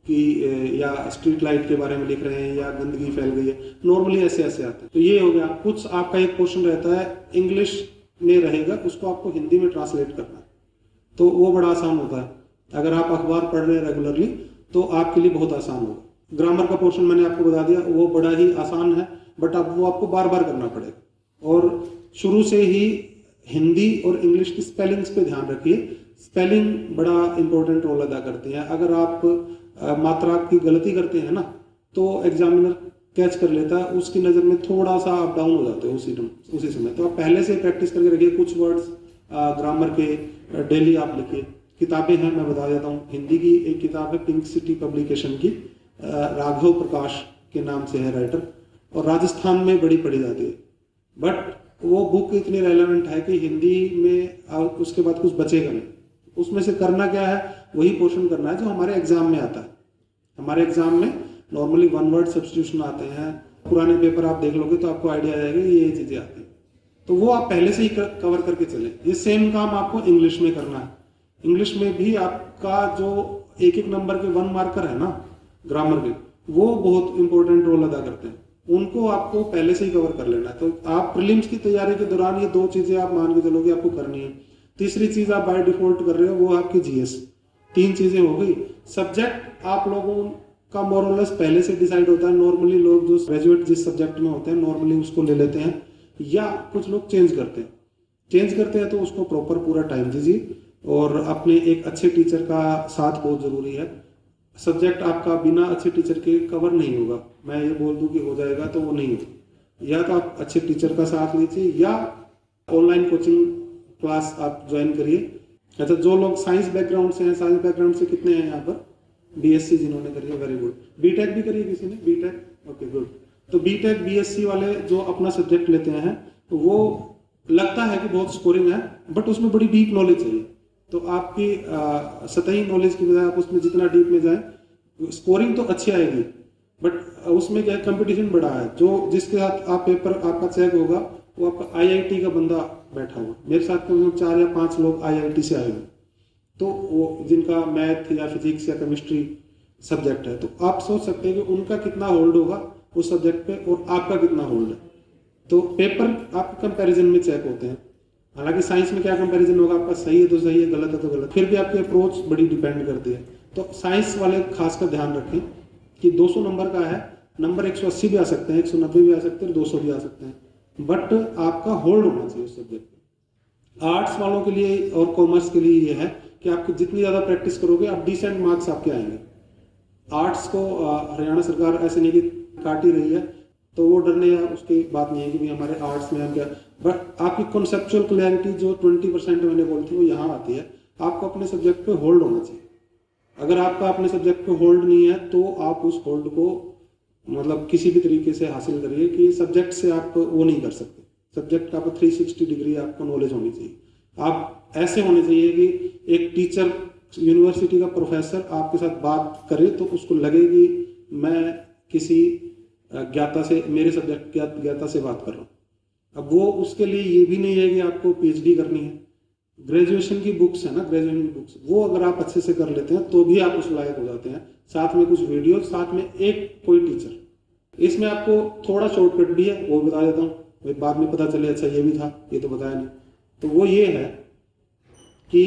की या स्ट्रीट लाइट के बारे में लिख रहे हैं या गंदगी फैल गई है, नॉर्मली ऐसे ऐसे आते हैं। तो ये हो गया। कुछ आपका एक क्वेश्चन रहता है इंग्लिश में रहेगा, उसको आपको हिंदी में ट्रांसलेट करना है, तो वो बड़ा आसान होता है। अगर आप अखबार पढ़ रहे हैं रेगुलरली तो आपके लिए बहुत आसान होगा। ग्रामर का पोर्शन मैंने आपको बता दिया, वो बड़ा ही आसान है, बट अब वो आपको बार बार करना पड़ेगा। और शुरू से ही हिंदी और इंग्लिश की स्पेलिंग्स पे ध्यान रखिए। स्पेलिंग बड़ा इंपॉर्टेंट रोल अदा करती है। अगर आप मात्रा की गलती करते हैं ना, तो एग्जामिनर कैच कर लेता है, उसकी नज़र में थोड़ा सा आप डाउन हो जाते हो उसी समय। तो आप पहले से प्रैक्टिस करके रखिए। कुछ वर्ड्स ग्रामर के डेली आप लिखिए। किताबें हैं, मैं बता देता हूँ। हिंदी की एक किताब है पिंक सिटी पब्लिकेशन की, राघव प्रकाश के नाम से है राइटर, और राजस्थान में बड़ी पढ़ी जाती है। बट वो बुक इतनी रेलेवेंट है कि हिंदी में उसके बाद कुछ बचेगा नहीं। उसमें से करना क्या है, वही पोर्शन करना है जो हमारे एग्जाम में आता है। हमारे एग्जाम में नॉर्मली वन वर्ड सब्स्टिट्यूशन आते हैं। पुराने पेपर आप देख लोगे तो आपको आइडिया आ जाएगा ये चीजें आती हैं, तो वो आप पहले से ही कवर करके चले। ये सेम काम आपको इंग्लिश में करना है। इंग्लिश में भी आपका जो एक एक नंबर के 1 मार्कर है ना ग्रामर के, वो बहुत इंपॉर्टेंट रोल अदा करते हैं। उनको आपको पहले से ही कवर कर लेना है। तो आप प्रीलिम्स की तैयारी के दौरान ये 2 चीजें आप मान के चलोगे आपको करनी है। तीसरी चीज आप बाय डिफॉल्ट कर रहे हो, वो आपकी जीएस। 3 चीजें हो गई। सब्जेक्ट आप लोगों का मोरलेस पहले से डिसाइड होता है। नॉर्मली लोग जो ग्रेजुएट जिस सब्जेक्ट में होते हैं नॉर्मली उसको ले लेते हैं, या कुछ लोग चेंज करते हैं तो उसको प्रॉपर पूरा टाइम दीजिए। और अपने एक अच्छे टीचर का साथ बहुत जरूरी है। सब्जेक्ट आपका बिना अच्छे टीचर के कवर नहीं होगा। मैं ये बोल दूं कि हो जाएगा तो वो नहीं होगा। या तो आप अच्छे टीचर का साथ लीजिए या ऑनलाइन कोचिंग क्लास आप ज्वाइन करिए। अच्छा, जो लोग साइंस बैकग्राउंड से हैं, साइंस बैकग्राउंड से कितने हैं यहाँ पर? बीएससी जिन्होंने करी है, वेरी गुड। बीटेक भी करी है किसी ने? BTech, okay good. तो बीटेक बीएससी वाले जो अपना सब्जेक्ट लेते हैं, तो वो लगता है कि बहुत स्कोरिंग है, बट उसमें बड़ी डीप नॉलेज चाहिए। तो आपकी सतही नॉलेज की बजाय आप उसमें जितना डीप में जाए, स्कोरिंग तो अच्छी आएगी, बट उसमें क्या कंपटीशन बड़ा है। जो जिसके साथ आप पेपर आपका चेक होगा वो आपका आईआईटी का बंदा बैठा हुआ। मेरे साथ कम से कम 4 या 5 लोग आईआईटी से आए हुए, तो वो जिनका मैथ या फिजिक्स या केमिस्ट्री सब्जेक्ट है, तो आप सोच सकते हैं कि उनका कितना होल्ड होगा उस सब्जेक्ट पे और आपका कितना होल्ड है। तो पेपर आप कंपैरिजन में चेक होते हैं। हालांकि साइंस में क्या कंपैरिजन होगा, आपका सही है तो सही है, गलत है तो गलत, फिर भी आपकी अप्रोच बड़ी डिपेंड करती है। तो साइंस वाले खासकर ध्यान रखें कि 200 नंबर का है, नंबर 180 भी आ सकते हैं, 190 भी आ सकते हैं, 200 भी आ सकते हैं, बट आपका होल्ड होना चाहिए उस सब्जेक्ट पे। आर्ट्स वालों के लिए और कॉमर्स के लिए ये है कि आपकी जितनी ज़्यादा प्रैक्टिस करोगे आप डिसेंट मार्क्स आपके आएंगे। आर्ट्स को हरियाणा सरकार ऐसे नहीं कि काट ही रही है, तो वो डरने या उसकी बात नहीं है कि भाई हमारे आर्ट्स में हम क्या, बट आपकी कॉन्सेप्चुअल क्लैरिटी जो 20% मैंने बोली थी वो यहाँ आती है। आपको अपने सब्जेक्ट पे होल्ड होना चाहिए। अगर आपका अपने सब्जेक्ट पे होल्ड नहीं है तो आप उस होल्ड को मतलब किसी भी तरीके से हासिल करिए कि सब्जेक्ट से आप वो नहीं कर सकते। सब्जेक्ट का आपको 360 डिग्री आपको नॉलेज होनी चाहिए। आप ऐसे होने चाहिए कि एक टीचर, यूनिवर्सिटी का प्रोफेसर आपके साथ बात करे तो उसको लगे कि मैं किसी ज्ञाता से, मेरे सब्जेक्ट ज्ञाता से बात कर रहा हूँ। अब वो उसके लिए ये भी नहीं है कि आपको पीएचडी करनी है। ग्रेजुएशन की बुक्स है ना, ग्रेजुएशन की बुक्स, वो अगर आप अच्छे से कर लेते हैं तो भी आप उस लायक हो जाते हैं। साथ में कुछ वीडियो, साथ में एक कोई टीचर। इसमें आपको थोड़ा शॉर्टकट भी है, वो बता देता हूँ, बाद में पता चले अच्छा ये भी था, ये तो बताया नहीं। तो वो ये है कि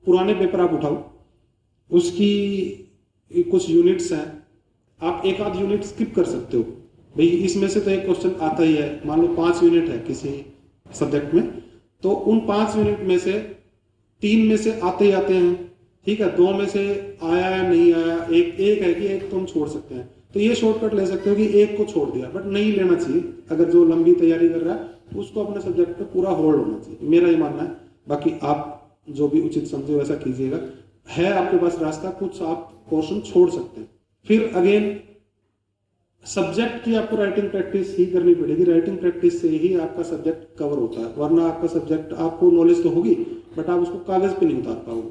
पुराने पेपर आप उठाओ, उसकी कुछ यूनिट्स हैं, आप एक आध यूनिट स्किप कर सकते हो। भाई इसमें से तो एक क्वेश्चन आता ही है, मान लो 5 यूनिट है किसी सब्जेक्ट में, तो उन 5 यूनिट में से 3 में से आते ही आते हैं, ठीक है, 2 में से आया या नहीं आया, एक है कि एक तुम छोड़ सकते हैं। तो ये शॉर्टकट ले सकते हो कि एक को छोड़ दिया, बट नहीं लेना चाहिए। अगर जो लंबी तैयारी कर रहा है उसको अपने सब्जेक्ट पे पूरा होल्ड होना चाहिए, मेरा ये मानना है। बाकी आप जो भी उचित समझे वैसा कीजिएगा। है आपके पास रास्ता, कुछ आप पोर्शन छोड़ सकते हैं। फिर अगेन सब्जेक्ट की आपको राइटिंग प्रैक्टिस ही करनी पड़ेगी। राइटिंग प्रैक्टिस से ही आपका सब्जेक्ट कवर होता है, वरना आपका सब्जेक्ट, आपको नॉलेज तो होगी बट आप उसको कागज पे नहीं उतार पाओगे।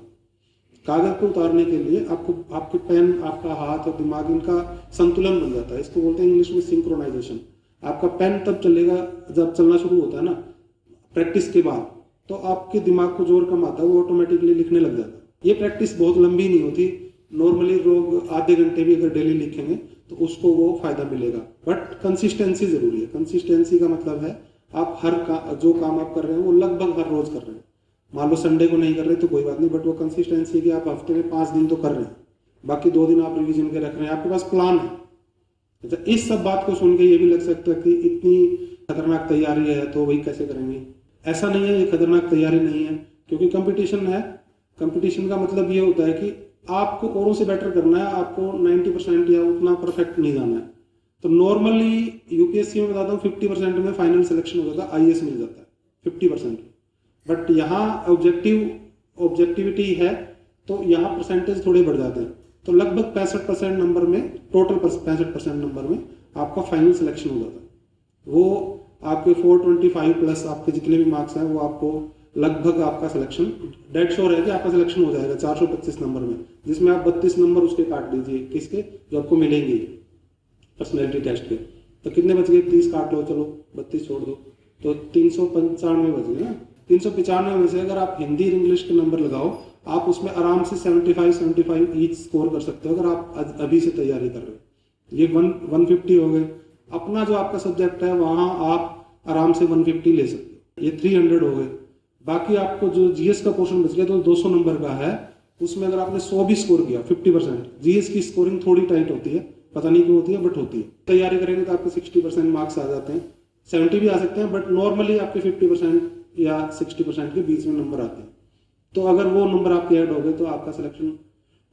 कागज को उतारने के लिए आपको आपके पेन, आपका हाथ और दिमाग, इनका संतुलन बन जाता है। इसको बोलते हैं इंग्लिश में सिंक्रोनाइजेशन। आपका पेन तब चलेगा जब चलना शुरू होता है ना प्रैक्टिस के बाद, तो आपके दिमाग को जोर कम आता है, वो ऑटोमेटिकली लिखने लग जाता है। ये प्रैक्टिस बहुत लंबी नहीं होती, नॉर्मली लोग आधे घंटे भी अगर डेली लिखेंगे तो उसको वो फायदा मिलेगा। बट कंसिस्टेंसी जरूरी है। कंसिस्टेंसी का मतलब है आप जो काम आप कर रहे हैं वो लगभग हर रोज कर रहे हैं। मान लो संडे को नहीं कर रहे तो कोई बात नहीं, बट वो कंसिस्टेंसी कि आप हफ्ते में 5 दिन तो कर रहे हैं, बाकी 2 दिन आप रिवीजन के रख रहे हैं, आपके पास प्लान है। अच्छा, इस सब बात को सुन के ये भी लग सकता है कि इतनी खतरनाक तैयारी है तो वही कैसे करेंगे। ऐसा नहीं है, ये खतरनाक तैयारी नहीं है, क्योंकि कंपटीशन है। कंपटीशन का मतलब ये होता है कि आपको औरों से बेटर करना है, आपको 90% या उतना परफेक्ट नहीं जाना है। तो नॉर्मली यूपीएससी में बताता हूँ 50% में फाइनल सिलेक्शन हो जाता है, आईएएस मिल जाता है 50%। बट यहाँ ऑब्जेक्टिविटी है तो यहाँ परसेंटेज थोड़े बढ़ जाते हैं। तो लगभग 65% नंबर में, टोटल 65% नंबर में आपका फाइनल सिलेक्शन हो जाता है। वो आपके 425 प्लस आपके जितने भी मार्क्स हैं वो आपको लगभग आपका सिलेक्शन डेड श्योर है कि आपका सिलेक्शन हो जाएगा 425 नंबर में, जिसमें आप 32 नंबर उसके काट दीजिए, किसके, जो आपको मिलेंगे पर्सनैलिटी टेस्ट के। तो कितने बच गए, 30 काट लो, चलो 32 छोड़ दो, तो 395 बच गए ना। 395 में से अगर आप हिंदी और इंग्लिश के नंबर लगाओ, आप उसमें आराम से 75 ईच स्कोर कर सकते हो अगर आप अभी से तैयारी कर रहे हो। ये 150 हो गए। अपना जो आपका सब्जेक्ट है वहां आप आराम से 150 ले सकते हो, ये 300 हो गए। बाकी आपको जो जीएस का पोर्शन बच गया तो 200 नंबर का है, उसमें अगर आपने 100 भी स्कोर किया 50%। जीएस की स्कोरिंग थोड़ी टाइट होती है, पता नहीं क्यों होती है, बट होती है। तैयारी करेंगे तो आपके 60% मार्क्स आ जाते हैं, 70 भी आ सकते हैं, बट नॉर्मली आपके 50% या 60% के बीच में नंबर आते हैं। तो अगर वो नंबर आपके ऐड हो गए तो आपका सिलेक्शन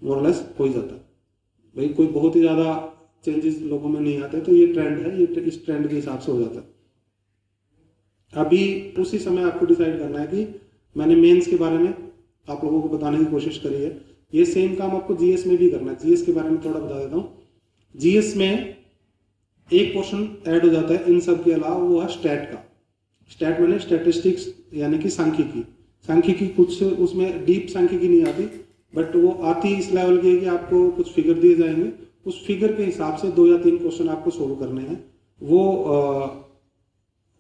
मोरलेस हो ही जाता है। भाई कोई बहुत ही ज्यादा चेंजेस लोगों में नहीं आते, तो ये ट्रेंड है, ये इस ट्रेंड के हिसाब से हो जाता है। अभी उसी समय आपको डिसाइड करना है कि मैंने मेंस के बारे में आप लोगों को बताने की कोशिश करी है, ये सेम काम आपको जीएस में भी करना है। जीएस के बारे में थोड़ा बता देता हूँ। जीएस में एक पोर्शन ऐड हो जाता है इन सब के अलावा, वो है स्टैट का। स्टैट मैंने स्टैटिस्टिक्स यानी कि सांख्यिकी। सांख्यिकी कुछ उसमें डीप सांख्यिकी नहीं आती, बट वो आती इस लेवल की है कि आपको कुछ फिगर दिए जाएंगे, उस फिगर के हिसाब से 2 या 3 क्वेश्चन आपको सोल्व करने हैं। वो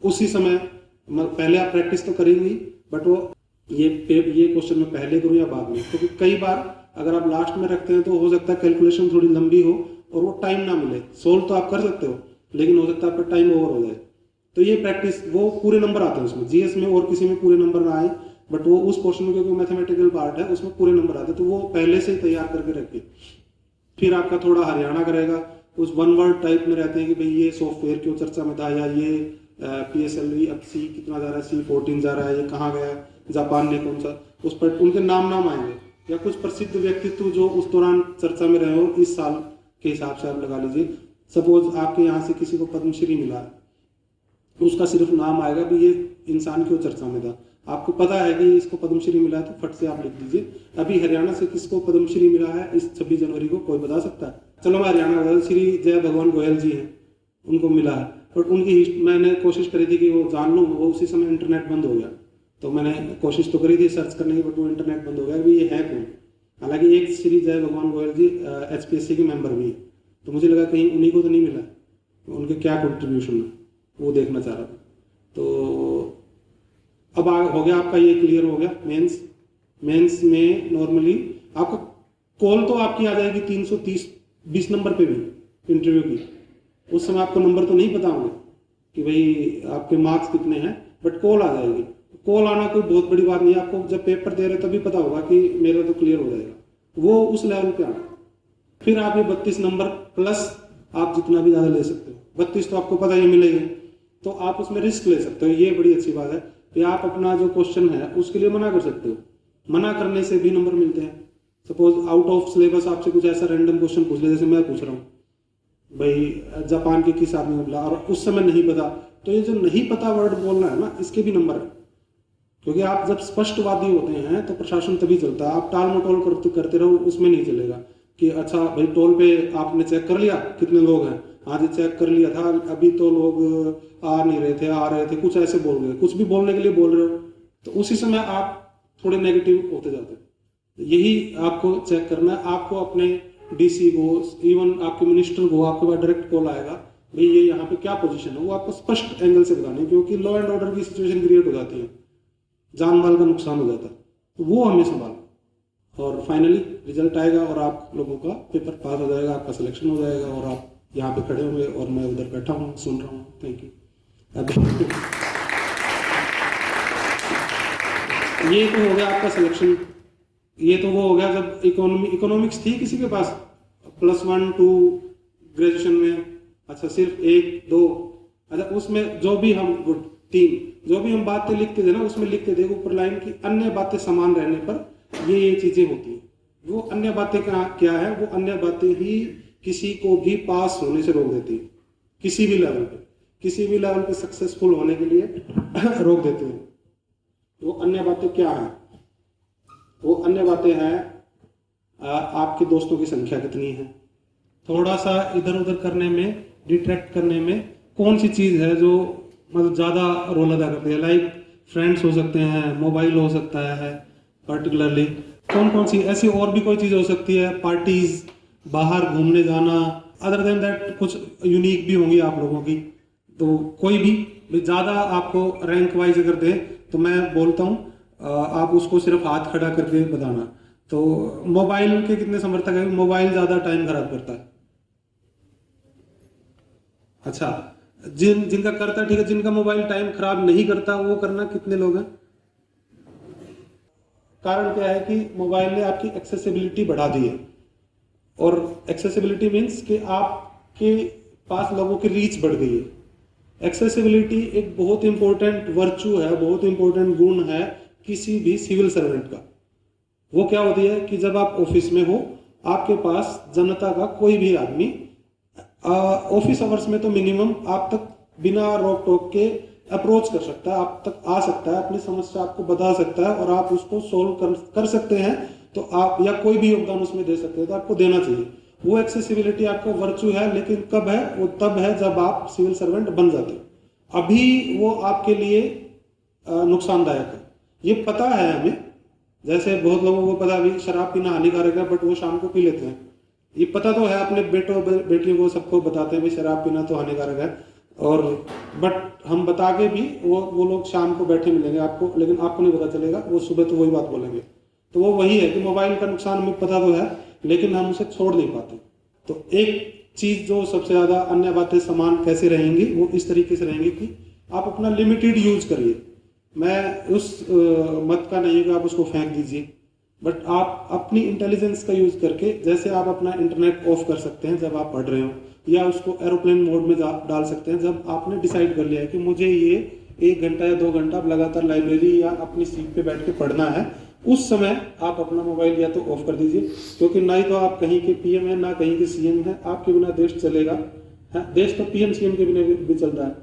उसी समय पहले आप प्रैक्टिस तो करेंगे, बट वो ये क्वेश्चन मैं पहले करूँ या बाद में, क्योंकि कई बार अगर आप लास्ट में रखते हैं तो हो सकता है कैलकुलेशन थोड़ी लंबी हो और वो टाइम ना मिले। सोल्व तो आप कर सकते हो, लेकिन हो सकता है आपका टाइम ओवर हो जाए। तो ये प्रैक्टिस, वो पूरे नंबर आते हैं उसमें, जीएस में और किसी में पूरे नंबर ना आए, बट वो उस पोर्शन में क्योंकि मैथमेटिकल पार्ट है उसमें पूरे नंबर आते हैं, तो वो पहले से ही तैयार करके रखिए। फिर आपका थोड़ा हरियाणा का रहेगा, उस 1 वर्ड टाइप में रहते हैं कि भाई ये सॉफ्टवेयर क्यों चर्चा में था, या ये PSLV अब C कितना जा रहा है, C14 जा रहा है, ये कहाँ गया, जापान ने कौन सा, उस पर उनके नाम आएंगे, या कुछ प्रसिद्ध व्यक्तित्व जो उस दौरान चर्चा में रहे हो इस साल के हिसाब से आप लगा लीजिए। सपोज आपके यहाँ से किसी को पद्मश्री मिला है, उसका सिर्फ नाम आएगा भी ये इंसान क्यों चर्चा में था। आपको पता है कि इसको पद्मश्री मिला है तो फट से आप लिख दीजिए। अभी हरियाणा से किसको पद्मश्री मिला है इस 26 जनवरी को, कोई बता सकता है? चलो मैं हरियाणा बता, श्री जय भगवान गोयल जी हैं, उनको मिला है। बट उनकी मैंने कोशिश करी थी कि वो जान लूँ, वो उसी समय इंटरनेट बंद हो गया, तो मैंने कोशिश तो करी थी सर्च करने की, बट वो इंटरनेट बंद हो गया कि ये है कौन। हालांकि एक श्री जय भगवान गोयल जी HPSC के मेंबर भी है, तो मुझे लगा कहीं उन्हीं को तो नहीं मिला, उनके क्या कॉन्ट्रीब्यूशन है वो देखना चाह रहा था। तो अब हो गया आपका, ये क्लियर हो गया। मेंस में नॉर्मली आपका कॉल तो आपकी आ जाएगी 330 नंबर पे भी इंटरव्यू की। उस समय आपको नंबर तो नहीं पता होंगे कि भाई आपके मार्क्स कितने हैं, बट कॉल आ जाएगी। कॉल आना कोई बहुत बड़ी बात नहीं है, आपको जब पेपर दे रहे तभी पता होगा कि मेरा तो क्लियर हो जाएगा, वो उस लेवल पे आना। फिर आप ये 32 नंबर प्लस आप जितना भी ज्यादा ले सकते हो, 32 तो आपको पता ही मिलेगा, तो आप उसमें रिस्क ले सकते हो। ये बड़ी अच्छी बात है कि आप अपना जो क्वेश्चन है उसके लिए मना कर सकते हो, मना करने से भी नंबर मिलते हैं। सपोज आउट ऑफ सिलेबस आपसे कुछ ऐसा रैंडम क्वेश्चन पूछ ले, जैसे मैं पूछ रहा हूँ भाई जापान के किस आदमी ने बोला, और उस समय नहीं पता, तो ये जो नहीं पता वर्ड बोलना है ना, इसके भी नंबर है। क्योंकि आप जब स्पष्टवादी होते हैं तो प्रशासन तभी चलता है, आप टाल मटोल करते रहो उसमें नहीं चलेगा। कि अच्छा भाई टोल पे आपने चेक कर लिया कितने लोग हैं, हाँ जी चेक कर लिया था, अभी तो लोग आ नहीं रहे थे, आ रहे थे, कुछ ऐसे बोल रहे, कुछ भी बोलने के लिए बोल रहे हो, तो उसी समय आप थोड़े नेगेटिव होते जाते हैं। यही आपको चेक करना है। आपको अपने डीसी को, इवन आपके मिनिस्टर को, आपके पास डायरेक्ट कॉल आएगा, भाई ये यहाँ पे क्या पोजीशन है, वो आपको स्पष्ट एंगल से बतानी है, क्योंकि लॉ एंड ऑर्डर की सिचुएशन क्रिएट हो जाती है, जान माल का नुकसान हो जाता है, तो वो हमें संभालना। और फाइनली रिजल्ट आएगा और आप लोगों का पेपर पास हो जाएगा, आपका सिलेक्शन हो जाएगा और आप यहाँ पे खड़े होंगे और मैं उधर बैठा हूँ सुन रहा हूँ। Thank you. ये तो हो गया आपका सिलेक्शन। ये तो वो हो गया जब इकोनॉमिक्स थी किसी के पास +1 2 ग्रेजुएशन में, अच्छा सिर्फ 1 2, अच्छा उसमें जो भी हम गुड 3 जो भी हम बातें लिखते थे ना, उसमें लिखते थे ऊपर लाइन की अन्य बातें समान रहने पर ये चीजें होती हैं। वो अन्य बातें क्या है, वो अन्य बातें ही किसी को भी पास होने से रोक देती है, किसी भी लेवल पे सक्सेसफुल होने के लिए रोक देते हैं। वो अन्य बातें क्या हैं? वो अन्य बातें हैं आपके दोस्तों की संख्या कितनी है, थोड़ा सा इधर उधर करने में, डिट्रैक्ट करने में कौन सी चीज है जो मतलब ज्यादा रोल अदा करती है। लाइक फ्रेंड्स हो सकते हैं, मोबाइल हो सकता है, पर्टिकुलरली कौन सी ऐसी और भी कोई चीज हो सकती है, पार्टीज, बाहर घूमने जाना, अदर देन दैट कुछ यूनिक भी होंगी आप लोगों की। तो कोई भी ज्यादा आपको रैंक वाइज अगर दे तो मैं बोलता हूँ आप उसको सिर्फ हाथ खड़ा करके बताना। तो मोबाइल के कितने समर्थक है? मोबाइल ज्यादा टाइम खराब करता है। अच्छा, जिनका करता है ठीक है, जिनका मोबाइल टाइम खराब नहीं करता वो करना कितने लोग हैं? कारण क्या है कि मोबाइल ने आपकी एक्सेसिबिलिटी बढ़ा दी है, और एक्सेसिबिलिटी मीन्स कि आपके पास लोगों की रीच बढ़ गई है। एक्सेसिबिलिटी एक बहुत इंपॉर्टेंट वर्चू है, बहुत इंपॉर्टेंट गुण है किसी भी सिविल सर्वेंट का। वो क्या होती है कि जब आप ऑफिस में हो, आपके पास जनता का कोई भी आदमी ऑफिस आवर्स में तो मिनिमम आप तक बिना रोक टोक के अप्रोच कर सकता है, आप तक आ सकता है, अपनी समस्या आपको बता सकता है और आप उसको सोल्व कर सकते हैं। तो आप या कोई भी योगदान उसमें दे सकते हैं, तो आपको देना चाहिए। वो एक्सेसिबिलिटी आपका वर्चू है, लेकिन कब है? वो तब है जब आप सिविल सर्वेंट बन जाते हो। अभी वो आपके लिए नुकसानदायक है, ये पता है हमें। जैसे बहुत लोगों को पता भी शराब पीना हानिकारक है, बट वो शाम को पी लेते हैं। ये पता तो है, अपने बेटों बेटियों को सबको बताते हैं भाई शराब पीना तो हानिकारक है, और बट हम बता के भी वो लोग शाम को बैठे मिलेंगे आपको, लेकिन आपको नहीं पता चलेगा, वो सुबह तो वही बात बोलेंगे। तो वो वही है कि मोबाइल का नुकसान हमें पता तो है, लेकिन हम उसे छोड़ नहीं पाते। तो एक चीज जो सबसे ज्यादा, अन्य बातें समान कैसे रहेंगी, वो इस तरीके से रहेंगी कि आप अपना लिमिटेड यूज करिए। मैं उस मत का नहीं है कि आप उसको फेंक दीजिए, बट आप अपनी इंटेलिजेंस का यूज करके, जैसे आप अपना इंटरनेट ऑफ कर सकते हैं जब आप पढ़ रहे हो, या उसको एरोप्लेन मोड में डाल सकते हैं जब आपने डिसाइड कर लिया है कि मुझे ये 1 घंटा या 2 घंटा लगातार लाइब्रेरी या अपनी सीट पे बैठ के पढ़ना है। उस समय आप अपना मोबाइल या तो ऑफ कर दीजिए, क्योंकि ना ही तो आप कहीं के पीएम है, ना कहीं के सीएम है। आपके बिना देश चलेगा? देश तो पीएम सीएम के बिना भी चल रहा है,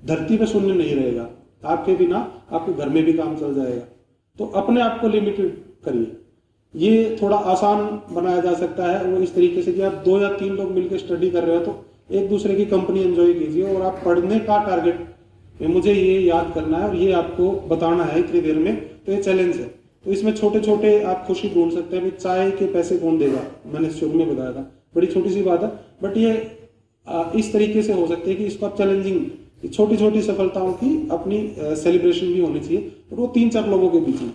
धरती पे शून्य नहीं रहेगा। आपके बिना आपके घर में भी काम चल जाएगा। तो अपने आप को लिमिटेड करिए। ये थोड़ा आसान बनाया जा सकता है वो इस तरीके से कि आप 2 या 3 लोग मिलकर स्टडी कर रहे हो, तो एक दूसरे की कंपनी एंजॉय कीजिए, और आप पढ़ने का टारगेट मुझे ये याद करना है और ये आपको बताना है इतनी देर में, तो ये चैलेंज है। तो इसमें छोटे छोटे आप खुशी ढूंढ सकते हैं। चाय के पैसे कौन देगा, मैंने शुरू में बताया था, बड़ी छोटी सी बात है, बट ये इस तरीके से हो सकती है कि इसको आप चैलेंजिंग, छोटी छोटी सफलताओं की अपनी सेलिब्रेशन भी होनी चाहिए, और वो 3-4 लोगों के बीच में।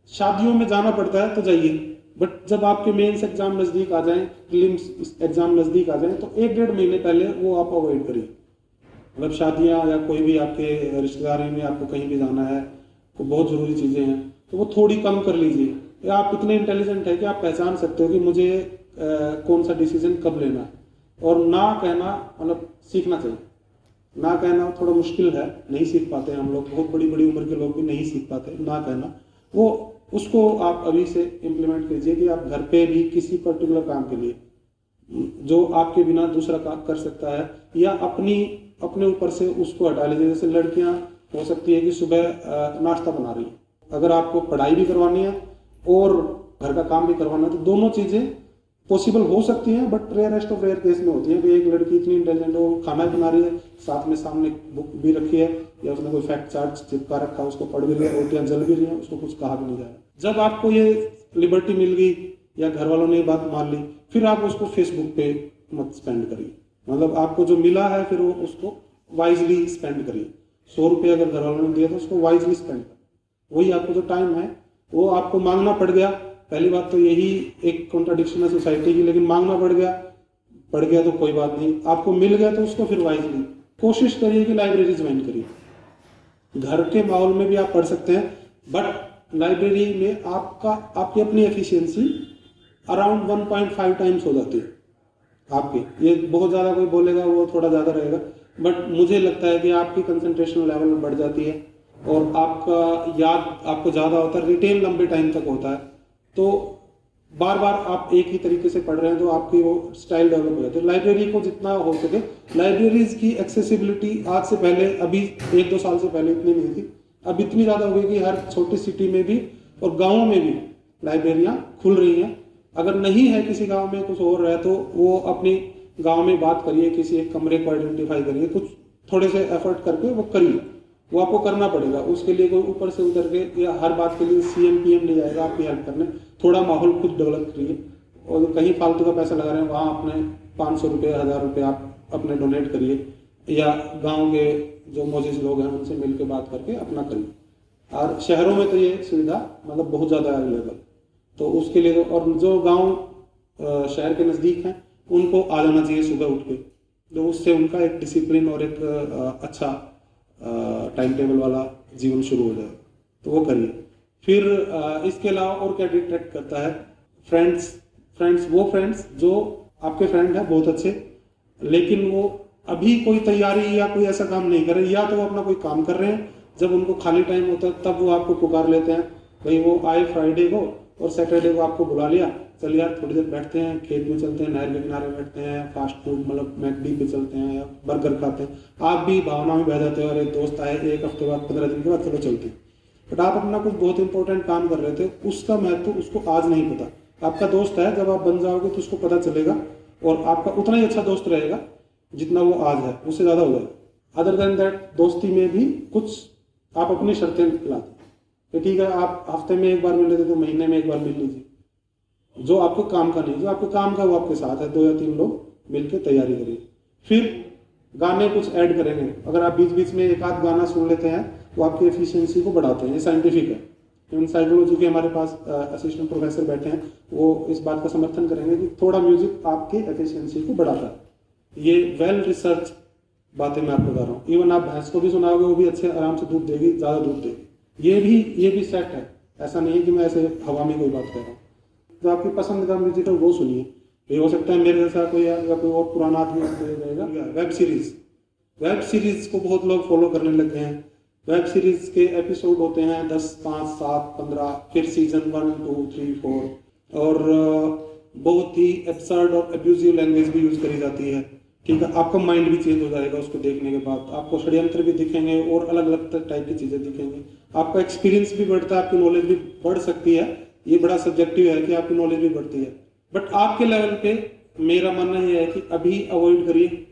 शादियों में जाना पड़ता है तो जाइए, बट जब आपके मेंस एग्जाम नजदीक आ जाएं, प्रीलिम्स एग्जाम नजदीक आ जाएं, तो 1-1.5 महीने पहले वो आप अवॉइड करिए। मतलब शादियां या कोई भी आपके रिश्तेदारी में आपको कहीं भी जाना है, तो बहुत जरूरी चीजें हैं, तो वो थोड़ी कम कर लीजिए। या आप इतने इंटेलिजेंट है कि आप पहचान सकते हो कि मुझे कौन सा डिसीजन कब लेना है। और ना कहना मतलब सीखना चाहिए। ना कहना थोड़ा मुश्किल है, नहीं सीख पाते हम लोग, बहुत बड़ी बड़ी उम्र के लोग भी नहीं सीख पाते ना कहना। वो उसको आप अभी से इम्प्लीमेंट कीजिए कि आप घर पे भी किसी पर्टिकुलर काम के लिए जो आपके बिना दूसरा काम कर सकता है, या अपने ऊपर से उसको हटा लीजिए। जैसे लड़कियां हो सकती है कि सुबह नाश्ता बना रही है, अगर आपको पढ़ाई भी करवानी है और घर का काम भी करवाना है, तो दोनों चीजें पॉसिबल हो सकती हैं, but rarest of rare case में होती है कि एक लड़की इतनी इंटेलिजेंट हो, खाना बना रही है, साथ में सामने बुक भी रखी है, या उसने कोई फैक्ट चार्ट चिपका रखा है, उसको पढ़ भी रही है, रोटियां जल भी रही है, उसको कुछ कहा भी नहीं जा रहा। जब आपको ये लिबर्टी मिल गई या घर वालों ने ये बात मान ली, फिर आप उसको फेसबुक पे मत स्पेंड करिए। मतलब आपको जो मिला है फिर वो उसको वाइजली स्पेंड करिए। 100 रुपये अगर घर वालों ने दिया तो उसको वाइजली स्पेंड करिए। वही आपको जो टाइम है वो आपको मांगना पड़ गया, पहली बात तो यही एक कॉन्ट्राडिक्शन है सोसाइटी की, लेकिन मांगना पड़ गया तो कोई बात नहीं, आपको मिल गया तो उसको फिर वाइजली कोशिश करिए कि लाइब्रेरी ज्वाइन करिए। घर के माहौल में भी आप पढ़ सकते हैं, बट लाइब्रेरी में आपकी अपनी एफिशिएंसी अराउंड 1.5 टाइम्स हो जाती है आपकी। ये बहुत ज़्यादा कोई बोलेगा वो थोड़ा ज़्यादा रहेगा, बट मुझे लगता है कि आपकी कंसंट्रेशन लेवल बढ़ जाती है और आपका याद आपको ज़्यादा होता है, रिटेन लंबे टाइम तक होता है। तो बार बार आप एक ही तरीके से पढ़ रहे हैं तो आपकी वो स्टाइल डेवलप हो जाती है। लाइब्रेरी को जितना हो सके, लाइब्रेरीज की एक्सेसिबिलिटी आज से पहले, अभी 1-2 साल से पहले इतनी नहीं थी, अब इतनी ज़्यादा हो गई कि हर छोटी सिटी में भी और गाँवों में भी लाइब्रेरियाँ खुल रही हैं। अगर नहीं है किसी गांव में कुछ और है तो वो अपनी गांव में बात करिए, किसी एक कमरे को आइडेंटिफाई करिए, कुछ थोड़े से एफर्ट करके वो करिए। वो आपको करना पड़ेगा, उसके लिए कोई ऊपर से उतर के या हर बात के लिए CM PM नहीं जाएगा आपकी हेल्प करने। थोड़ा माहौल खुद डेवलप करिए और कहीं फालतू का पैसा लगा रहे हैं वहाँ अपने 500 रुपये 1000 रुपये आप अपने डोनेट करिए, या गाँव के जो मोजिज लोग हैं उनसे मिल के बात करके अपना करिए। और शहरों में तो ये सुविधा मतलब बहुत ज़्यादा अवेलेबल, तो उसके लिए तो, और जो गांव शहर के नज़दीक हैं उनको आ जाना चाहिए सुबह उठ के, तो उससे उनका एक डिसिप्लिन और एक अच्छा टाइम टेबल वाला जीवन शुरू हो जाए, तो वो करिए। फिर इसके अलावा और क्या डिट्रैक्ट करता है, फ्रेंड्स जो आपके फ्रेंड हैं बहुत अच्छे, लेकिन वो अभी कोई तैयारी या कोई ऐसा काम नहीं कर रहे, या तो वो अपना कोई काम कर रहे हैं, जब उनको खाली टाइम होता है तब वो आपको पुकार लेते हैं, भाई वो आए फ्राइडे को और सैटरडे को आपको बुला लिया, चल यार थोड़ी देर बैठते हैं, खेत में चलते हैं, नहर के किनारे बैठते हैं, फास्ट फूड मतलब मैकडी पे चलते हैं या बर्गर खाते हैं। आप भी भावना में बह जाते हो, अरे दोस्त आए 1 हफ्ते बाद 15 दिन के बाद चलो चलते हैं, बट आप अपना कुछ बहुत इंपॉर्टेंट काम कर रहे थे, उसका महत्व उसको आज नहीं पता। आपका दोस्त है, जब आप बन जाओगे तो उसको पता चलेगा और आपका उतना ही अच्छा दोस्त रहेगा जितना वो आज है, उससे ज़्यादा हो जाएगा। अदर देन दैट दोस्ती में भी कुछ आप अपनी शर्तें लाते, तो ठीक है आप हफ्ते में 1 बार मिल लेते तो महीने में 1 बार मिल लीजिए, जो आपको काम का नहीं, जो आपको काम का वो आपके साथ है, 2 या 3 लोग मिलकर तैयारी करिए। फिर गाने कुछ ऐड करेंगे, अगर आप बीच बीच में एक आध गाना सुन लेते हैं वो आपकी एफिशिएंसी को बढ़ाते हैं, ये साइंटिफिक है। इन साइकोलॉजी के हमारे पास असिस्टेंट प्रोफेसर बैठे हैं, वो इस बात का समर्थन करेंगे कि थोड़ा म्यूजिक आपकी एफिशिएंसी को बढ़ाता है। ये वेल रिसर्च बातें मैं आपको बता रहा हूँ। इवन आप भैंस को भी सुनाओगे वो भी अच्छे आराम से दूध देगी, ज़्यादा दूध देगी। ये भी सेट है, ऐसा नहीं है कि मैं ऐसे हवा में कोई बात कर रहा हूँ। जो आपकी पसंद का म्यूजिक है वो सुनिए, ये हो सकता है मेरे जैसा कोई या कोई और पुराना आदमी रहेगा। वेब सीरीज को बहुत लोग फॉलो करने लग गए हैं। वेब सीरीज के एपिसोड होते हैं 10, 5, 7, 15, फिर सीजन 1, 2, 3, 4, और बहुत ही एब्सर्ड और अब्यूजिव लैंग्वेज भी यूज करी जाती है। ठीक है, आपका माइंड भी चेंज हो जाएगा उसको देखने के बाद, आपको षड्यंत्र भी दिखेंगे और अलग अलग टाइप की चीजें दिखेंगी, आपका एक्सपीरियंस भी बढ़ता है, आपकी नॉलेज भी बढ़ सकती है। ये बड़ा सब्जेक्टिव है कि आपकी नॉलेज भी बढ़ती है, बट आपके लेवल पे मेरा मानना यह है कि अभी अवॉइड करिए।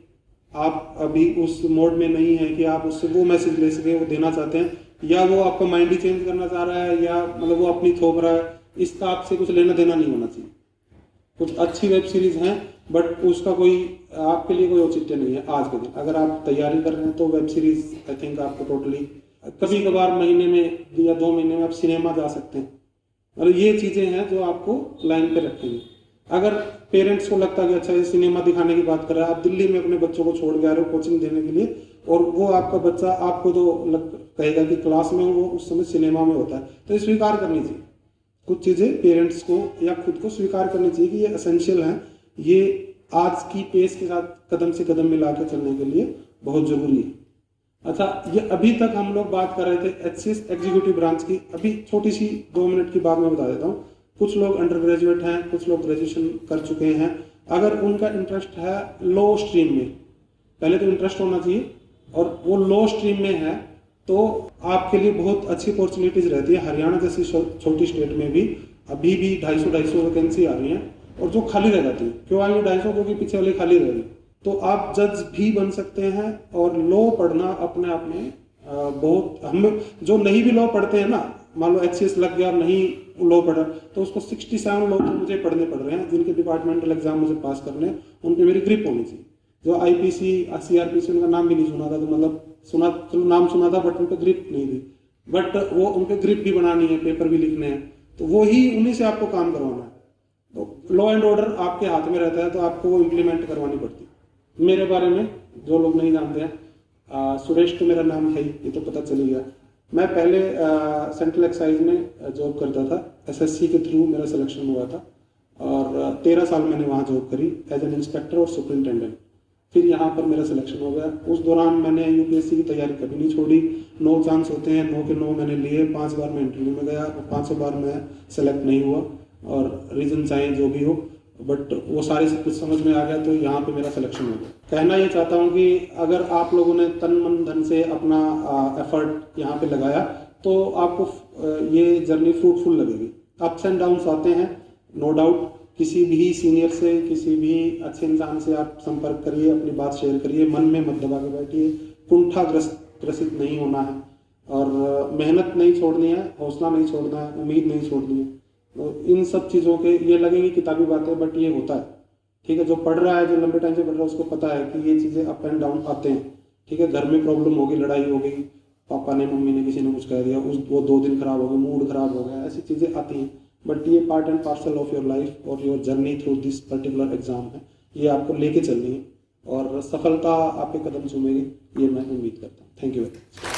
आप अभी उस मोड में नहीं है कि आप उससे वो मैसेज ले सके, वो देना चाहते हैं, या वो आपका माइंड ही चेंज करना चाह रहा है, या मतलब वो अपनी थोप रहा है, इसका आपसे कुछ लेना देना नहीं होना चाहिए। कुछ अच्छी वेब सीरीज हैं बट उसका कोई आपके लिए कोई औचित्य नहीं है आज के दिन। अगर आप तैयारी कर रहे हैं तो वेब सीरीज आई थिंक आपको टोटली, कभी कभार महीने में या 2 महीने में आप सिनेमा जा सकते हैं, और ये चीजें हैं जो आपको लाइन पे रखेंगी। अगर पेरेंट्स को लगता है कि अच्छा ये सिनेमा दिखाने की बात कर रहा है, आप दिल्ली में अपने बच्चों को छोड़ के आ रहे हो कोचिंग देने के लिए, और वो आपका बच्चा आपको तो कहेगा कि क्लास में वो उस समय सिनेमा में होता है, तो ये स्वीकार करनी चाहिए। कुछ चीज़ें पेरेंट्स को या खुद को स्वीकार करनी चाहिए कि ये एसेंशियल हैं, ये आज की पेस के साथ कदम से कदम मिला के चलने के लिए बहुत जरूरी है। अच्छा, ये अभी तक हम लोग बात कर रहे थे HCS एग्जीक्यूटिव ब्रांच की। अभी छोटी सी 2 मिनट की बात मैं बता देता हूँ। कुछ लोग अंडर ग्रेजुएट हैं, कुछ लोग ग्रेजुएशन कर चुके हैं। अगर उनका इंटरेस्ट है लो स्ट्रीम में, पहले तो इंटरेस्ट होना चाहिए, और वो लो स्ट्रीम में है तो आपके लिए बहुत अच्छी अपॉर्चुनिटीज रहती है। हरियाणा जैसी छोटी स्टेट में भी अभी भी 250 वैकेंसी आ रही है, और जो खाली रह जाती है। क्यों आई 250? क्योंकि पीछे वाली खाली रहेगी। तो आप जज भी बन सकते हैं, और लॉ पढ़ना अपने आप में बहुत, हम जो नहीं भी लॉ पढ़ते हैं ना, मान लो HCS लग गया और नहीं लॉ पढ़ा, तो उसको 67 लॉ तो मुझे पढ़ने पड़ रहे हैं, जिनके डिपार्टमेंटल एग्जाम मुझे पास करने, उन पे मेरी ग्रिप होनी चाहिए। जो IPC CRPC उनका नाम भी नहीं सुना था, तो मतलब सुना, चलो नाम सुना था, बट उन पे ग्रिप नहीं थी। बट वो उन पे ग्रिप भी बनानी है, पेपर भी लिखने हैं, तो वो ही उन्हीं से आपको काम करवाना है। तो लॉ एंड ऑर्डर आपके हाथ में रहता है, तो आपको वो इम्प्लीमेंट करवानी पड़ती है। मेरे बारे में जो लोग नहीं जानते हैं, सुरेश तो मेरा नाम है ही, ये तो पता चल गया। मैं पहले सेंट्रल एक्साइज में जॉब करता था, SSC के थ्रू मेरा सिलेक्शन हुआ था, और 13 साल मैंने वहाँ जॉब करी एज एन इंस्पेक्टर और सुपरिटेंडेंट। फिर यहाँ पर मेरा सिलेक्शन हो गया। उस दौरान मैंने UPSC की तैयारी कभी नहीं छोड़ी। 9 चांस होते हैं, 9 के 9 मैंने लिए। 5 बार मैं इंटरव्यू में गया, 5 बार मैं सेलेक्ट नहीं हुआ, और रीजन चाहे जो भी हो, बट वो सारे कुछ समझ में आ गया, तो यहाँ पे मेरा सिलेक्शन हो गया। कहना ये चाहता हूँ कि अगर आप लोगों ने तन मन धन से अपना एफर्ट यहाँ पे लगाया, तो आपको ये जर्नी फ्रूटफुल लगेगी। अप्स एंड डाउन्स आते हैं, नो डाउट। किसी भी सीनियर से, किसी भी अच्छे इंसान से आप संपर्क करिए, अपनी बात शेयर करिए, मन में मत दबा के बैठिए, कुंठाग्रसित नहीं होना है, और मेहनत नहीं छोड़नी है, हौसला नहीं छोड़ना है, उम्मीद नहीं छोड़नी है। तो इन सब चीज़ों के ये लगेगी किताबी बातें, बट ये होता है, ठीक है। जो पढ़ रहा है, जो लंबे टाइम से पढ़ रहा है, उसको पता है कि ये चीज़ें अप एंड डाउन आते हैं, ठीक है। घर में प्रॉब्लम होगी, लड़ाई होगी, पापा ने, मम्मी ने, किसी ने कुछ कह दिया, वो 2 दिन खराब हो गए, मूड खराब हो गया, ऐसी चीज़ें आती हैं। बट ये part and parcel of your life और your journey through this particular exam है, ये आपको लेके चलनी है, और सफलता आपके कदम चूमेगी, ये मैं उम्मीद करता हूँ। Thank you very much.